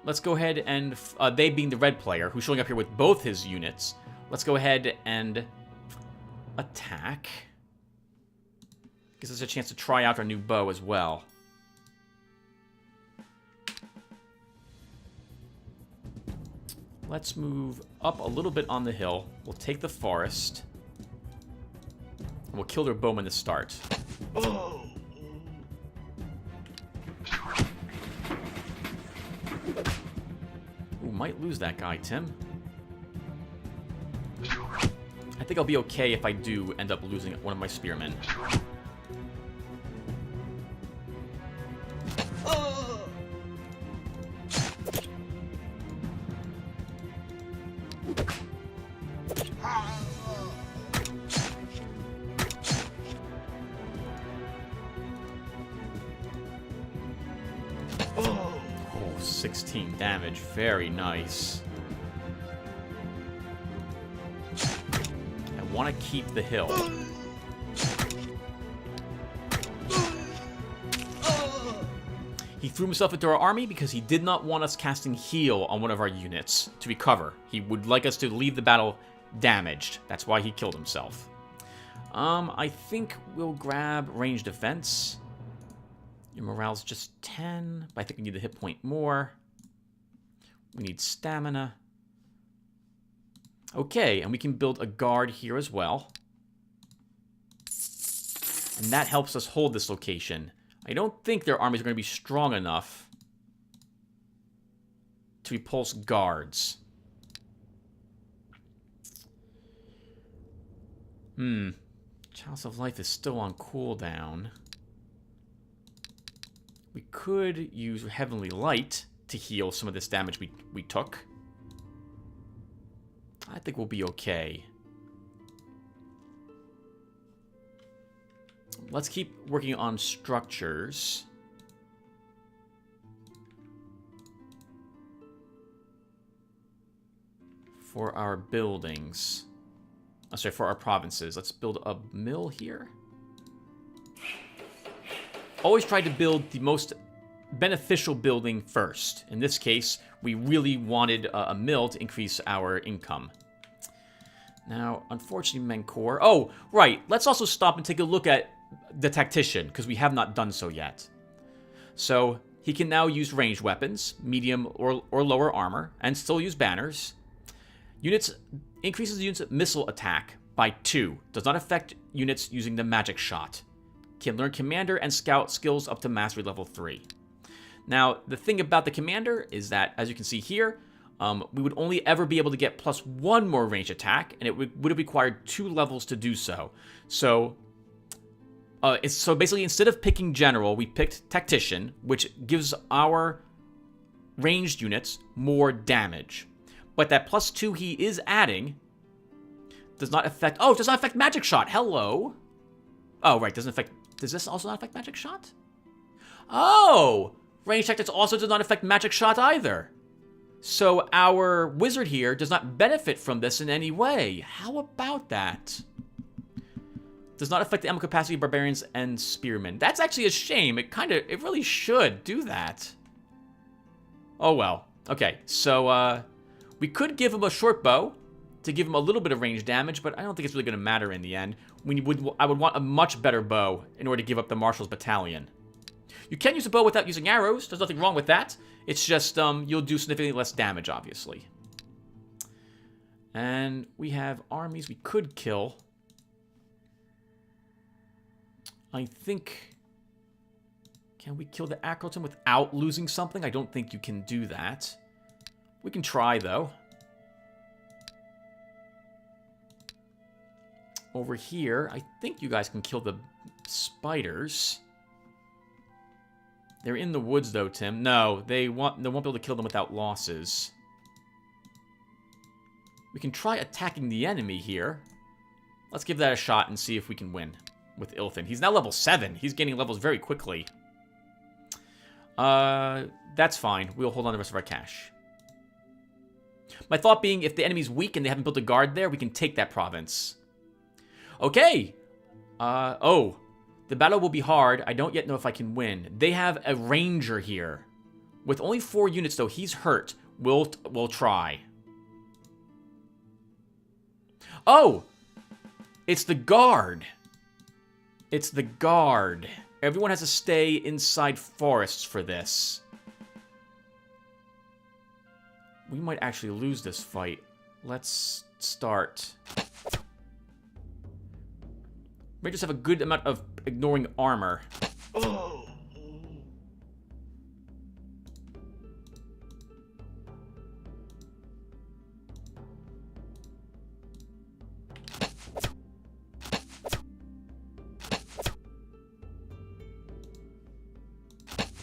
Let's go ahead and... they being the red player, who's showing up here with both his units. Let's go ahead and attack. Gives us a chance to try out our new bow as well. Let's move up a little bit on the hill. We'll take the forest. And we'll kill their bowman to start. Oh. Ooh, might lose that guy, Tim. I think I'll be okay if I do end up losing one of my spearmen. Oh, 16 damage. Very nice. I want to keep the hill. He threw himself into our army because he did not want us casting heal on one of our units to recover. He would like us to leave the battle damaged. That's why he killed himself. I think we'll grab ranged defense. Your morale's just 10, but I think we need a hit point more. We need stamina. Okay, and we can build a guard here as well. And that helps us hold this location. I don't think their armies are going to be strong enough to repulse guards. Chalice of Life is still on cooldown. We could use Heavenly Light to heal some of this damage we took. I think we'll be okay. Let's keep working on structures. For our buildings. Oh, sorry, for our provinces. Let's build a mill here. Always try to build the most beneficial building first. In this case, we really wanted a mill to increase our income. Now, unfortunately, Menkor... Oh, right. Let's also stop and take a look at the Tactician, because we have not done so yet. So, he can now use ranged weapons, medium or lower armor, and still use banners. Increases the unit's missile attack by 2. Does not affect units using the magic shot. Can learn commander and scout skills up to mastery level 3. Now, the thing about the commander is that, as you can see here, we would only ever be able to get +1 more range attack, and it would have required 2 levels to do so. So basically, instead of picking general, we picked tactician, which gives our ranged units more damage. But that +2 he is adding does not affect... Oh, it does not affect magic shot. Hello. Oh, right. Doesn't affect... Does this also not affect magic shot? Oh! Range tactics also does not affect magic shot either. So our wizard here does not benefit from this in any way. How about that? Does not affect the ammo capacity of barbarians and spearmen. That's actually a shame. It really should do that. Oh well. Okay, so we could give him a short bow to give him a little bit of range damage, but I don't think it's really going to matter in the end. I would want a much better bow in order to give up the Marshal's Battalion. You can use a bow without using arrows. There's nothing wrong with that. It's just you'll do significantly less damage, obviously. And we have armies we could kill. I think... Can we kill the Acroton without losing something? I don't think you can do that. We can try, though. Over here, I think you guys can kill the spiders. They're in the woods, though, Tim. No, they won't be able to kill them without losses. We can try attacking the enemy here. Let's give that a shot and see if we can win with Ilthin. He's now level 7. He's gaining levels very quickly. That's fine. We'll hold on the rest of our cash. My thought being, if the enemy's weak and they haven't built a guard there, we can take that province. Okay. Oh. The battle will be hard. I don't yet know if I can win. They have a ranger here. With only 4 units, though, he's hurt. We'll try. Oh! It's the guard. It's the guard. Everyone has to stay inside forests for this. We might actually lose this fight. Let's start. We just have a good amount of ignoring armor. Oh.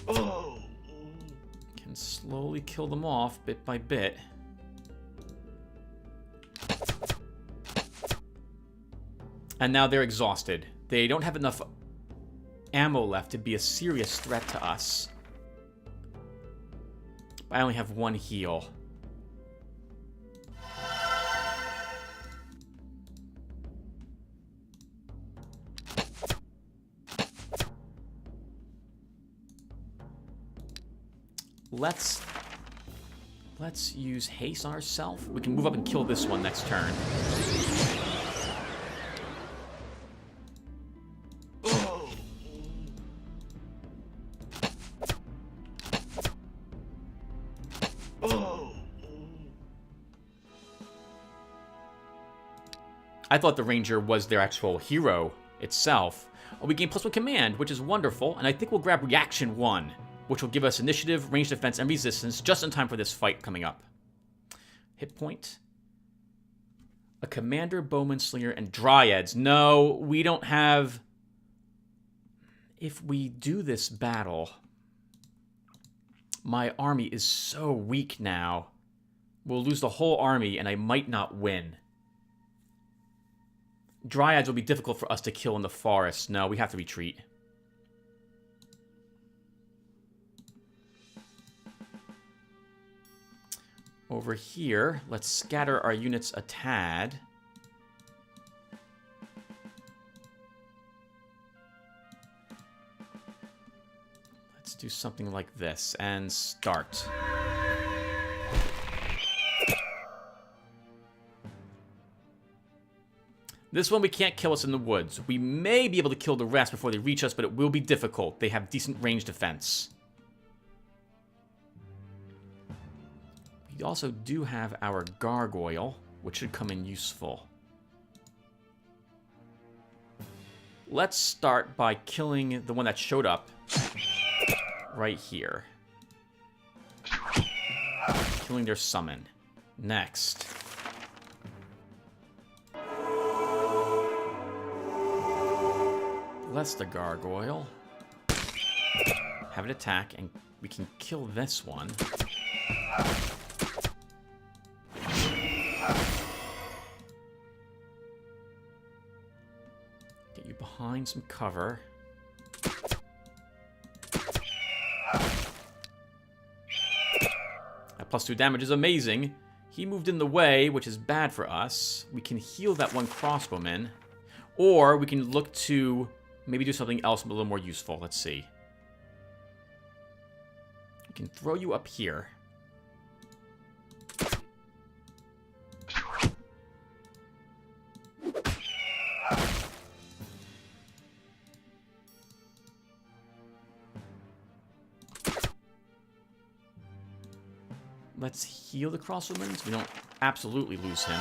Oh. Can slowly kill them off bit by bit. And now they're exhausted. They don't have enough ammo left to be a serious threat to us. I only have 1 heal. Let's use haste on ourselves. We can move up and kill this one next turn. I thought the ranger was their actual hero itself. Oh, we gain +1 command, which is wonderful, and I think we'll grab reaction 1, which will give us initiative, range defense, and resistance just in time for this fight coming up. Hit point. A commander, bowman, slinger, and dryads. No, we don't have... If we do this battle... My army is so weak now. We'll lose the whole army, and I might not win. Dryads will be difficult for us to kill in the forest. No, we have to retreat. Over here, let's scatter our units a tad. Let's do something like this, and start. This one we can't kill us in the woods. We may be able to kill the rest before they reach us, but it will be difficult. They have decent range defense. We also do have our gargoyle, which should come in useful. Let's start by killing the one that showed up right here. Killing their summon. Next. Bless the gargoyle. Have it attack, and we can kill this one. Get you behind some cover. That +2 damage is amazing. He moved in the way, which is bad for us. We can heal that one crossbowman. Or we can look to maybe do something else a little more useful. Let's see. We can throw you up here. Let's heal the crossbowman so we don't absolutely lose him.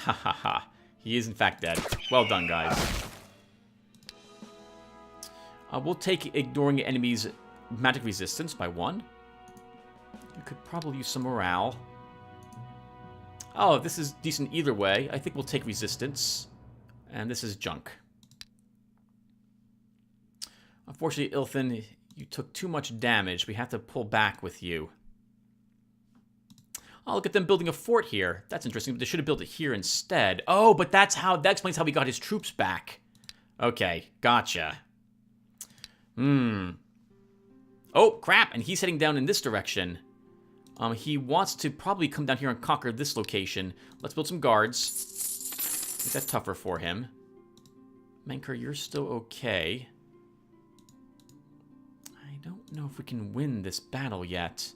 Ha ha ha. He is in fact dead. Well done, guys. We'll take ignoring enemies' magic resistance by 1. You could probably use some morale. Oh, this is decent either way. I think we'll take resistance. And this is junk. Unfortunately, Ilthin, you took too much damage. We have to pull back with you. Oh, look at them building a fort here. That's interesting, but they should have built it here instead. Oh, but that explains how he got his troops back. Okay, gotcha. Oh, crap, and he's heading down in this direction. He wants to probably come down here and conquer this location. Let's build some guards. Make that tougher for him. Menkar, you're still okay. I don't know if we can win this battle yet.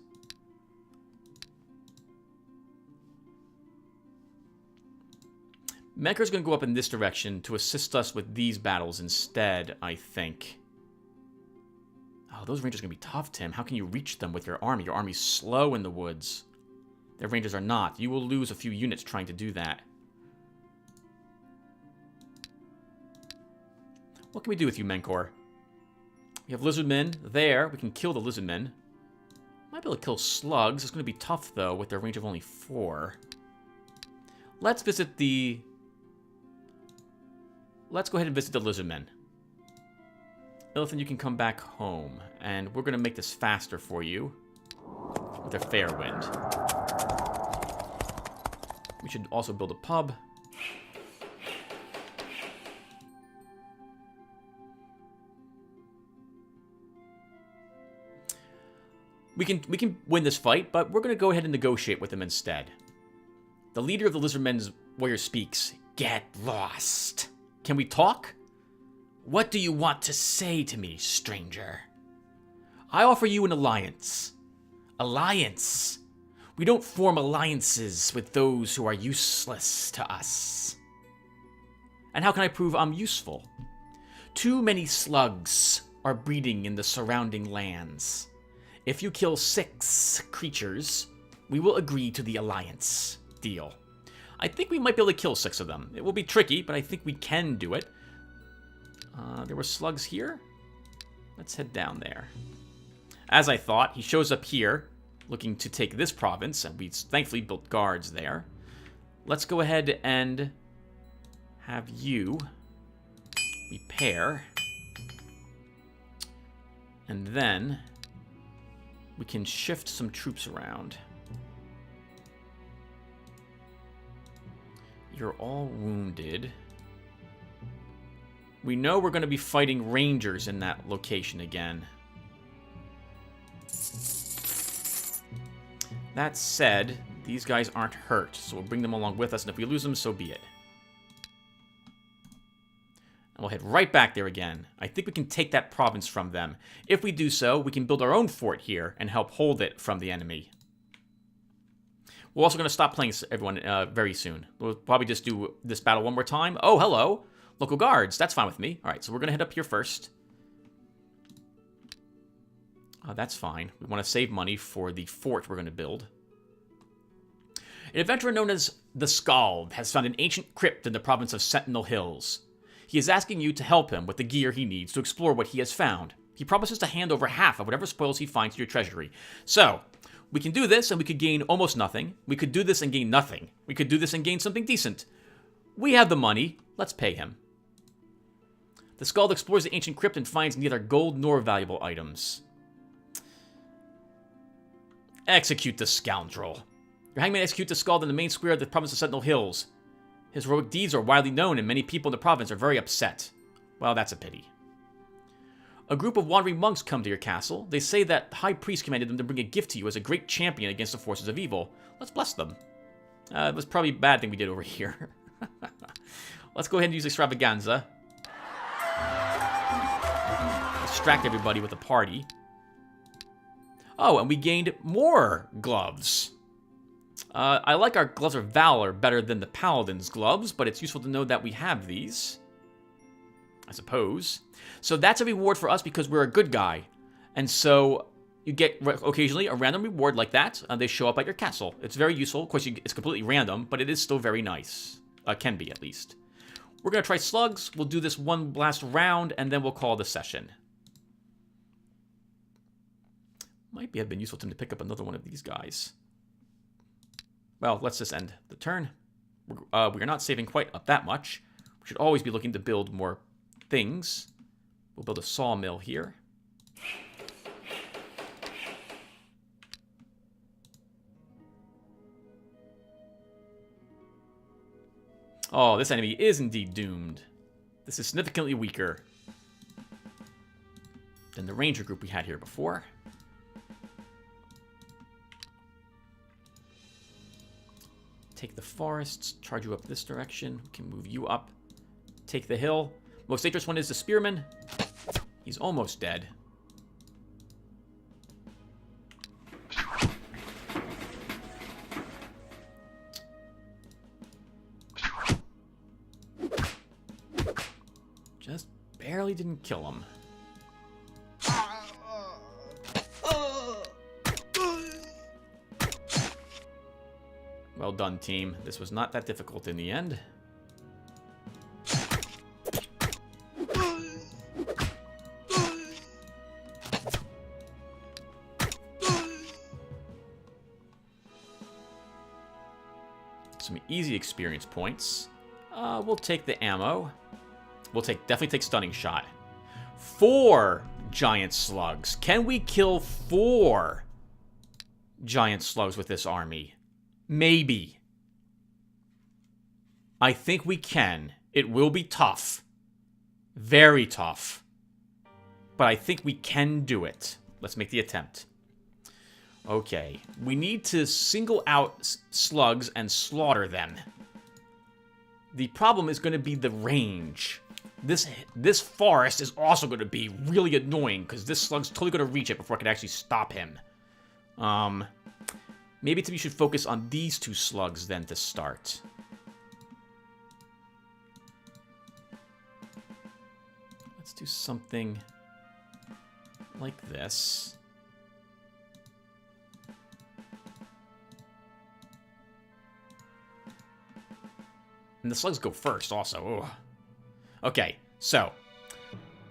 Menkar's going to go up in this direction to assist us with these battles instead, I think. Oh, those rangers are going to be tough, Tim. How can you reach them with your army? Your army's slow in the woods. Their rangers are not. You will lose a few units trying to do that. What can we do with you, Menkor? We have lizardmen there. We can kill the lizardmen. Might be able to kill slugs. It's going to be tough, though, with their range of only 4. Let's visit the... Let's go ahead and visit the lizardmen. Ilthin, you can come back home. And we're going to make this faster for you with a fair wind. We should also build a pub. We can win this fight, but we're going to go ahead and negotiate with them instead. The leader of the Lizardmen's warrior speaks. Get lost. Can we talk? What do you want to say to me, stranger? I offer you an alliance. Alliance? We don't form alliances with those who are useless to us. And how can I prove I'm useful? Too many slugs are breeding in the surrounding lands. If you kill 6 creatures, we will agree to the alliance deal. I think we might be able to kill 6 of them. It will be tricky, but I think we can do it. There were slugs here. Let's head down there. As I thought, he shows up here, looking to take this province, and we thankfully built guards there. Let's go ahead and have you repair. And then we can shift some troops around. You're all wounded. We know we're going to be fighting rangers in that location again. That said, these guys aren't hurt, so we'll bring them along with us, and if we lose them, so be it. And we'll head right back there again. I think we can take that province from them. If we do so, we can build our own fort here and help hold it from the enemy. We're also going to stop playing everyone very soon. We'll probably just do this battle one more time. Oh, hello. Local guards. That's fine with me. All right, so we're going to head up here first. That's fine. We want to save money for the fort we're going to build. An adventurer known as the Scald has found an ancient crypt in the province of Sentinel Hills. He is asking you to help him with the gear he needs to explore what he has found. He promises to hand over half of whatever spoils he finds to your treasury. So, we can do this and we could gain almost nothing. We could do this and gain nothing. We could do this and gain something decent. We have the money. Let's pay him. The Scald explores the ancient crypt and finds neither gold nor valuable items. Execute the scoundrel. Your hangman executes the Scald in the main square of the province of Sentinel Hills. His heroic deeds are widely known, and many people in the province are very upset. Well, that's a pity. A group of wandering monks come to your castle. They say that the high priest commanded them to bring a gift to you as a great champion against the forces of evil. Let's bless them. It was probably a bad thing we did over here. Let's go ahead and use extravaganza. Distract everybody with a party. Oh, and we gained more gloves. I like our gloves of valor better than the paladin's gloves, but it's useful to know that we have these, I suppose. So that's a reward for us because we're a good guy. And so you get occasionally a random reward like that. They show up at your castle. It's very useful. Of course, it's completely random, but it is still very nice. Can be, at least. We're going to try slugs. We'll do this one last round, and then we'll call the session. Might have been useful to him to pick up another one of these guys. Well, let's just end the turn. We're not saving quite up that much. We should always be looking to build more things. We'll build a sawmill here. Oh, this enemy is indeed doomed. This is significantly weaker than the ranger group we had here before. Take the forests, charge you up this direction. We can move you up. Take the hill. Most dangerous one is the spearman. He's almost dead. Just barely didn't kill him. Well done, team. This was not that difficult in the end. Some easy experience points. We'll take the ammo. We'll definitely take stunning shot. 4 giant slugs. Can we kill 4 giant slugs with this army? Maybe. I think we can. It will be tough. Very tough. But I think we can do it. Let's make the attempt. Okay. We need to single out slugs and slaughter them. The problem is going to be the range. This forest is also going to be really annoying because this slug's totally going to reach it before I can actually stop him. Maybe we should focus on these 2 slugs then to start. Let's do something like this. And the slugs go first also. Ugh. Okay, so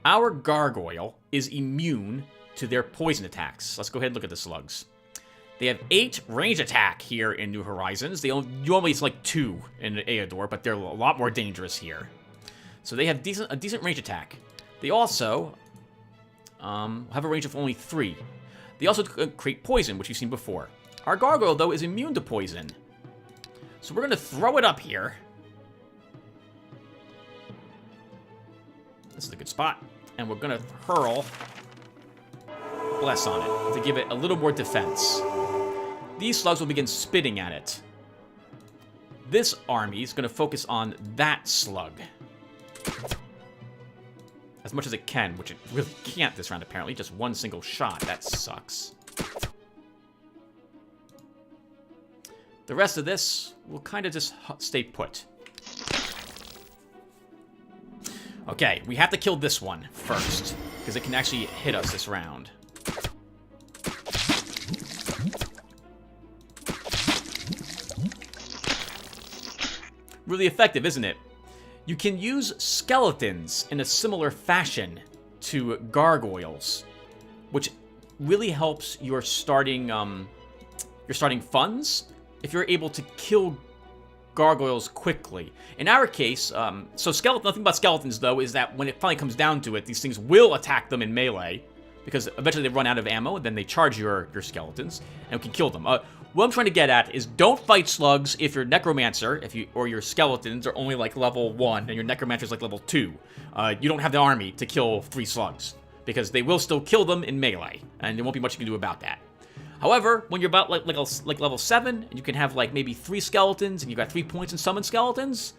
our gargoyle is immune to their poison attacks. Let's go ahead and look at the slugs. They have 8 range attack here in New Horizons. You only see like 2 in Eador, but they're a lot more dangerous here. So they have a decent range attack. They also have a range of only 3. They also create poison, which you've seen before. Our gargoyle, though, is immune to poison. So we're going to throw it up here. This is a good spot. And we're going to hurl Bless on it to give it a little more defense. These slugs will begin spitting at it. This army is going to focus on that slug. As much as it can, which it really can't this round, apparently. Just one single shot. That sucks. The rest of this will kind of just stay put. Okay, we have to kill this one first, because it can actually hit us this round. Really effective, isn't it? You can use skeletons in a similar fashion to gargoyles, which really helps your starting funds if you're able to kill gargoyles quickly. In our case, nothing about skeletons, though, is that when it finally comes down to it, these things will attack them in melee, because eventually they run out of ammo, and then they charge your skeletons, and can kill them. What I'm trying to get at is don't fight slugs if your necromancer, or your skeletons are only like level 1, and your necromancer is like level 2. You don't have the army to kill 3 slugs, because they will still kill them in melee, and there won't be much you can do about that. However, when you're about like level 7, and you can have like maybe 3 skeletons, and you got 3 points in summon skeletons,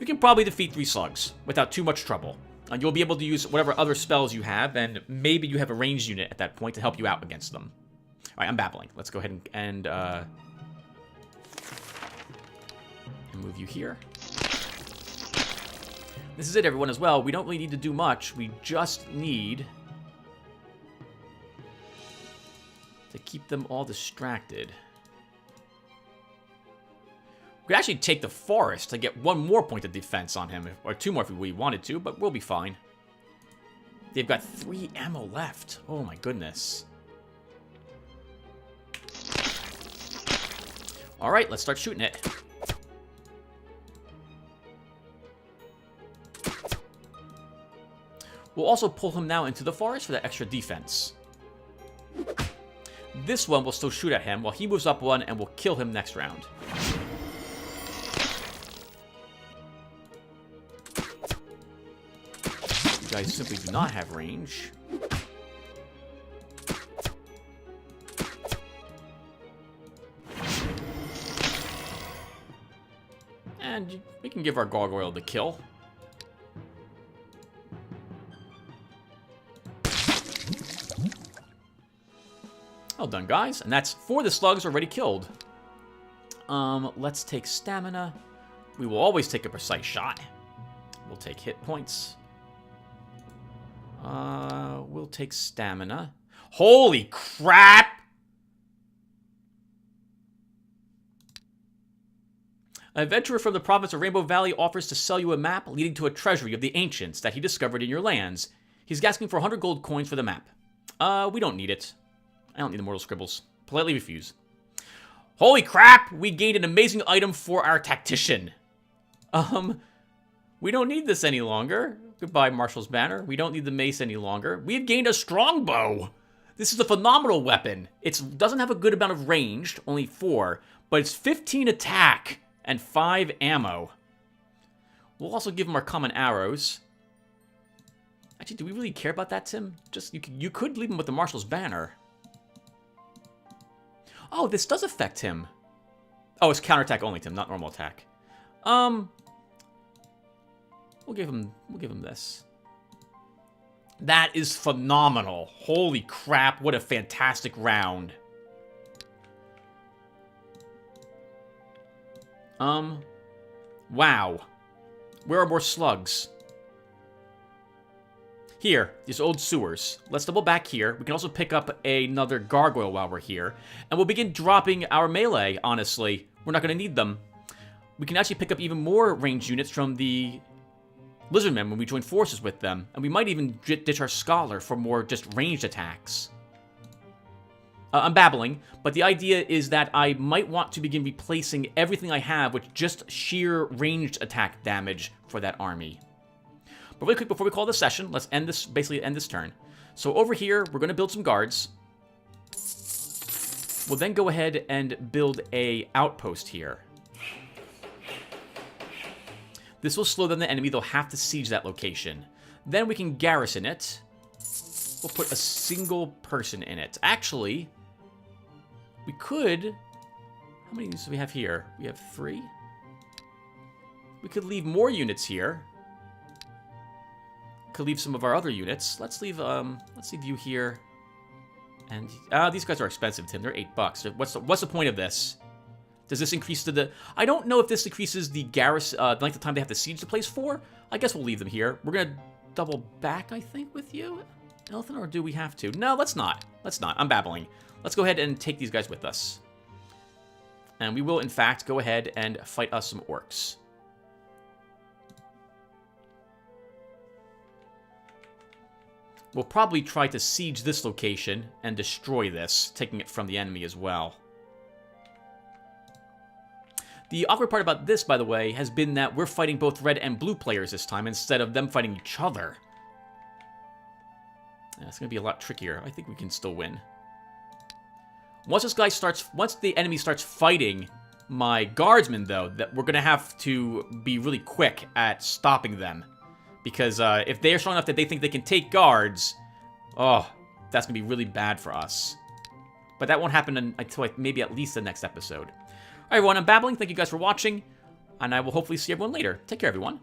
you can probably defeat 3 slugs without too much trouble. And you'll be able to use whatever other spells you have, and maybe you have a ranged unit at that point to help you out against them. All right, I'm babbling. Let's go ahead and move you here. This is it, everyone, as well. We don't really need to do much. We just need to keep them all distracted. We could actually take the forest to get 1 more point of defense on him, or 2 more if we wanted to, but we'll be fine. They've got 3 ammo left. Oh my goodness. All right, let's start shooting it. We'll also pull him now into the forest for that extra defense. This one will still shoot at him while he moves up 1, and we'll kill him next round. You guys simply do not have range. And we can give our gargoyle the kill. Well done, guys. And that's 4 of the slugs already killed. Let's take stamina. We will always take a precise shot. We'll take hit points. We'll take stamina. Holy crap! An adventurer from the province of Rainbow Valley offers to sell you a map leading to a treasury of the ancients that he discovered in your lands. He's asking for 100 gold coins for the map. We don't need it. I don't need the mortal scribbles. Politely refuse. Holy crap! We gained an amazing item for our tactician. We don't need this any longer. Goodbye, Marshal's banner. We don't need the mace any longer. We've gained a strongbow. This is a phenomenal weapon. It doesn't have a good amount of range, only 4, but it's 15 attack and 5 ammo. We'll also give him our common arrows. Actually, do we really care about that, Tim? Just you could leave him with the Marshal's banner. Oh, this does affect him. Oh, it's counterattack only, Tim, not normal attack. We'll give him this. That is phenomenal. Holy crap, what a fantastic round. Wow. Where are more slugs? Here, these old sewers. Let's double back here. We can also pick up another gargoyle while we're here. And we'll begin dropping our melee, honestly. We're not going to need them. We can actually pick up even more ranged units from the lizardmen when we join forces with them. And we might even ditch our scholar for more just ranged attacks. I'm babbling, but the idea is that I might want to begin replacing everything I have with just sheer ranged attack damage for that army. But really quick, before we call this session, let's end this, basically end this turn. So over here, we're going to build some guards. We'll then go ahead and build a outpost here. This will slow down the enemy. They'll have to siege that location. Then we can garrison it. We'll put a single person in it. Actually, we could... How many units do we have here? We have 3. We could leave more units here. Could leave some of our other units. Let's leave you here. And these guys are expensive, Tim. They're $8. What's the point of this? Does this increase to the... I don't know if this increases the garrison, the length of time they have to siege the place for. I guess we'll leave them here. We're going to double back, I think, with you, Elthan, or do we have to? No, let's not. Let's not. I'm babbling. Let's go ahead and take these guys with us. And we will, in fact, go ahead and fight us some orcs. We'll probably try to siege this location and destroy this, taking it from the enemy as well. The awkward part about this, by the way, has been that we're fighting both red and blue players this time instead of them fighting each other. Yeah, it's going to be a lot trickier. I think we can still win. Once the enemy starts fighting my guardsmen, though, that we're going to have to be really quick at stopping them. Because if they are strong enough that they think they can take guards, oh, that's going to be really bad for us. But that won't happen until maybe at least the next episode. All right, everyone, I'm babbling. Thank you guys for watching, and I will hopefully see everyone later. Take care, everyone.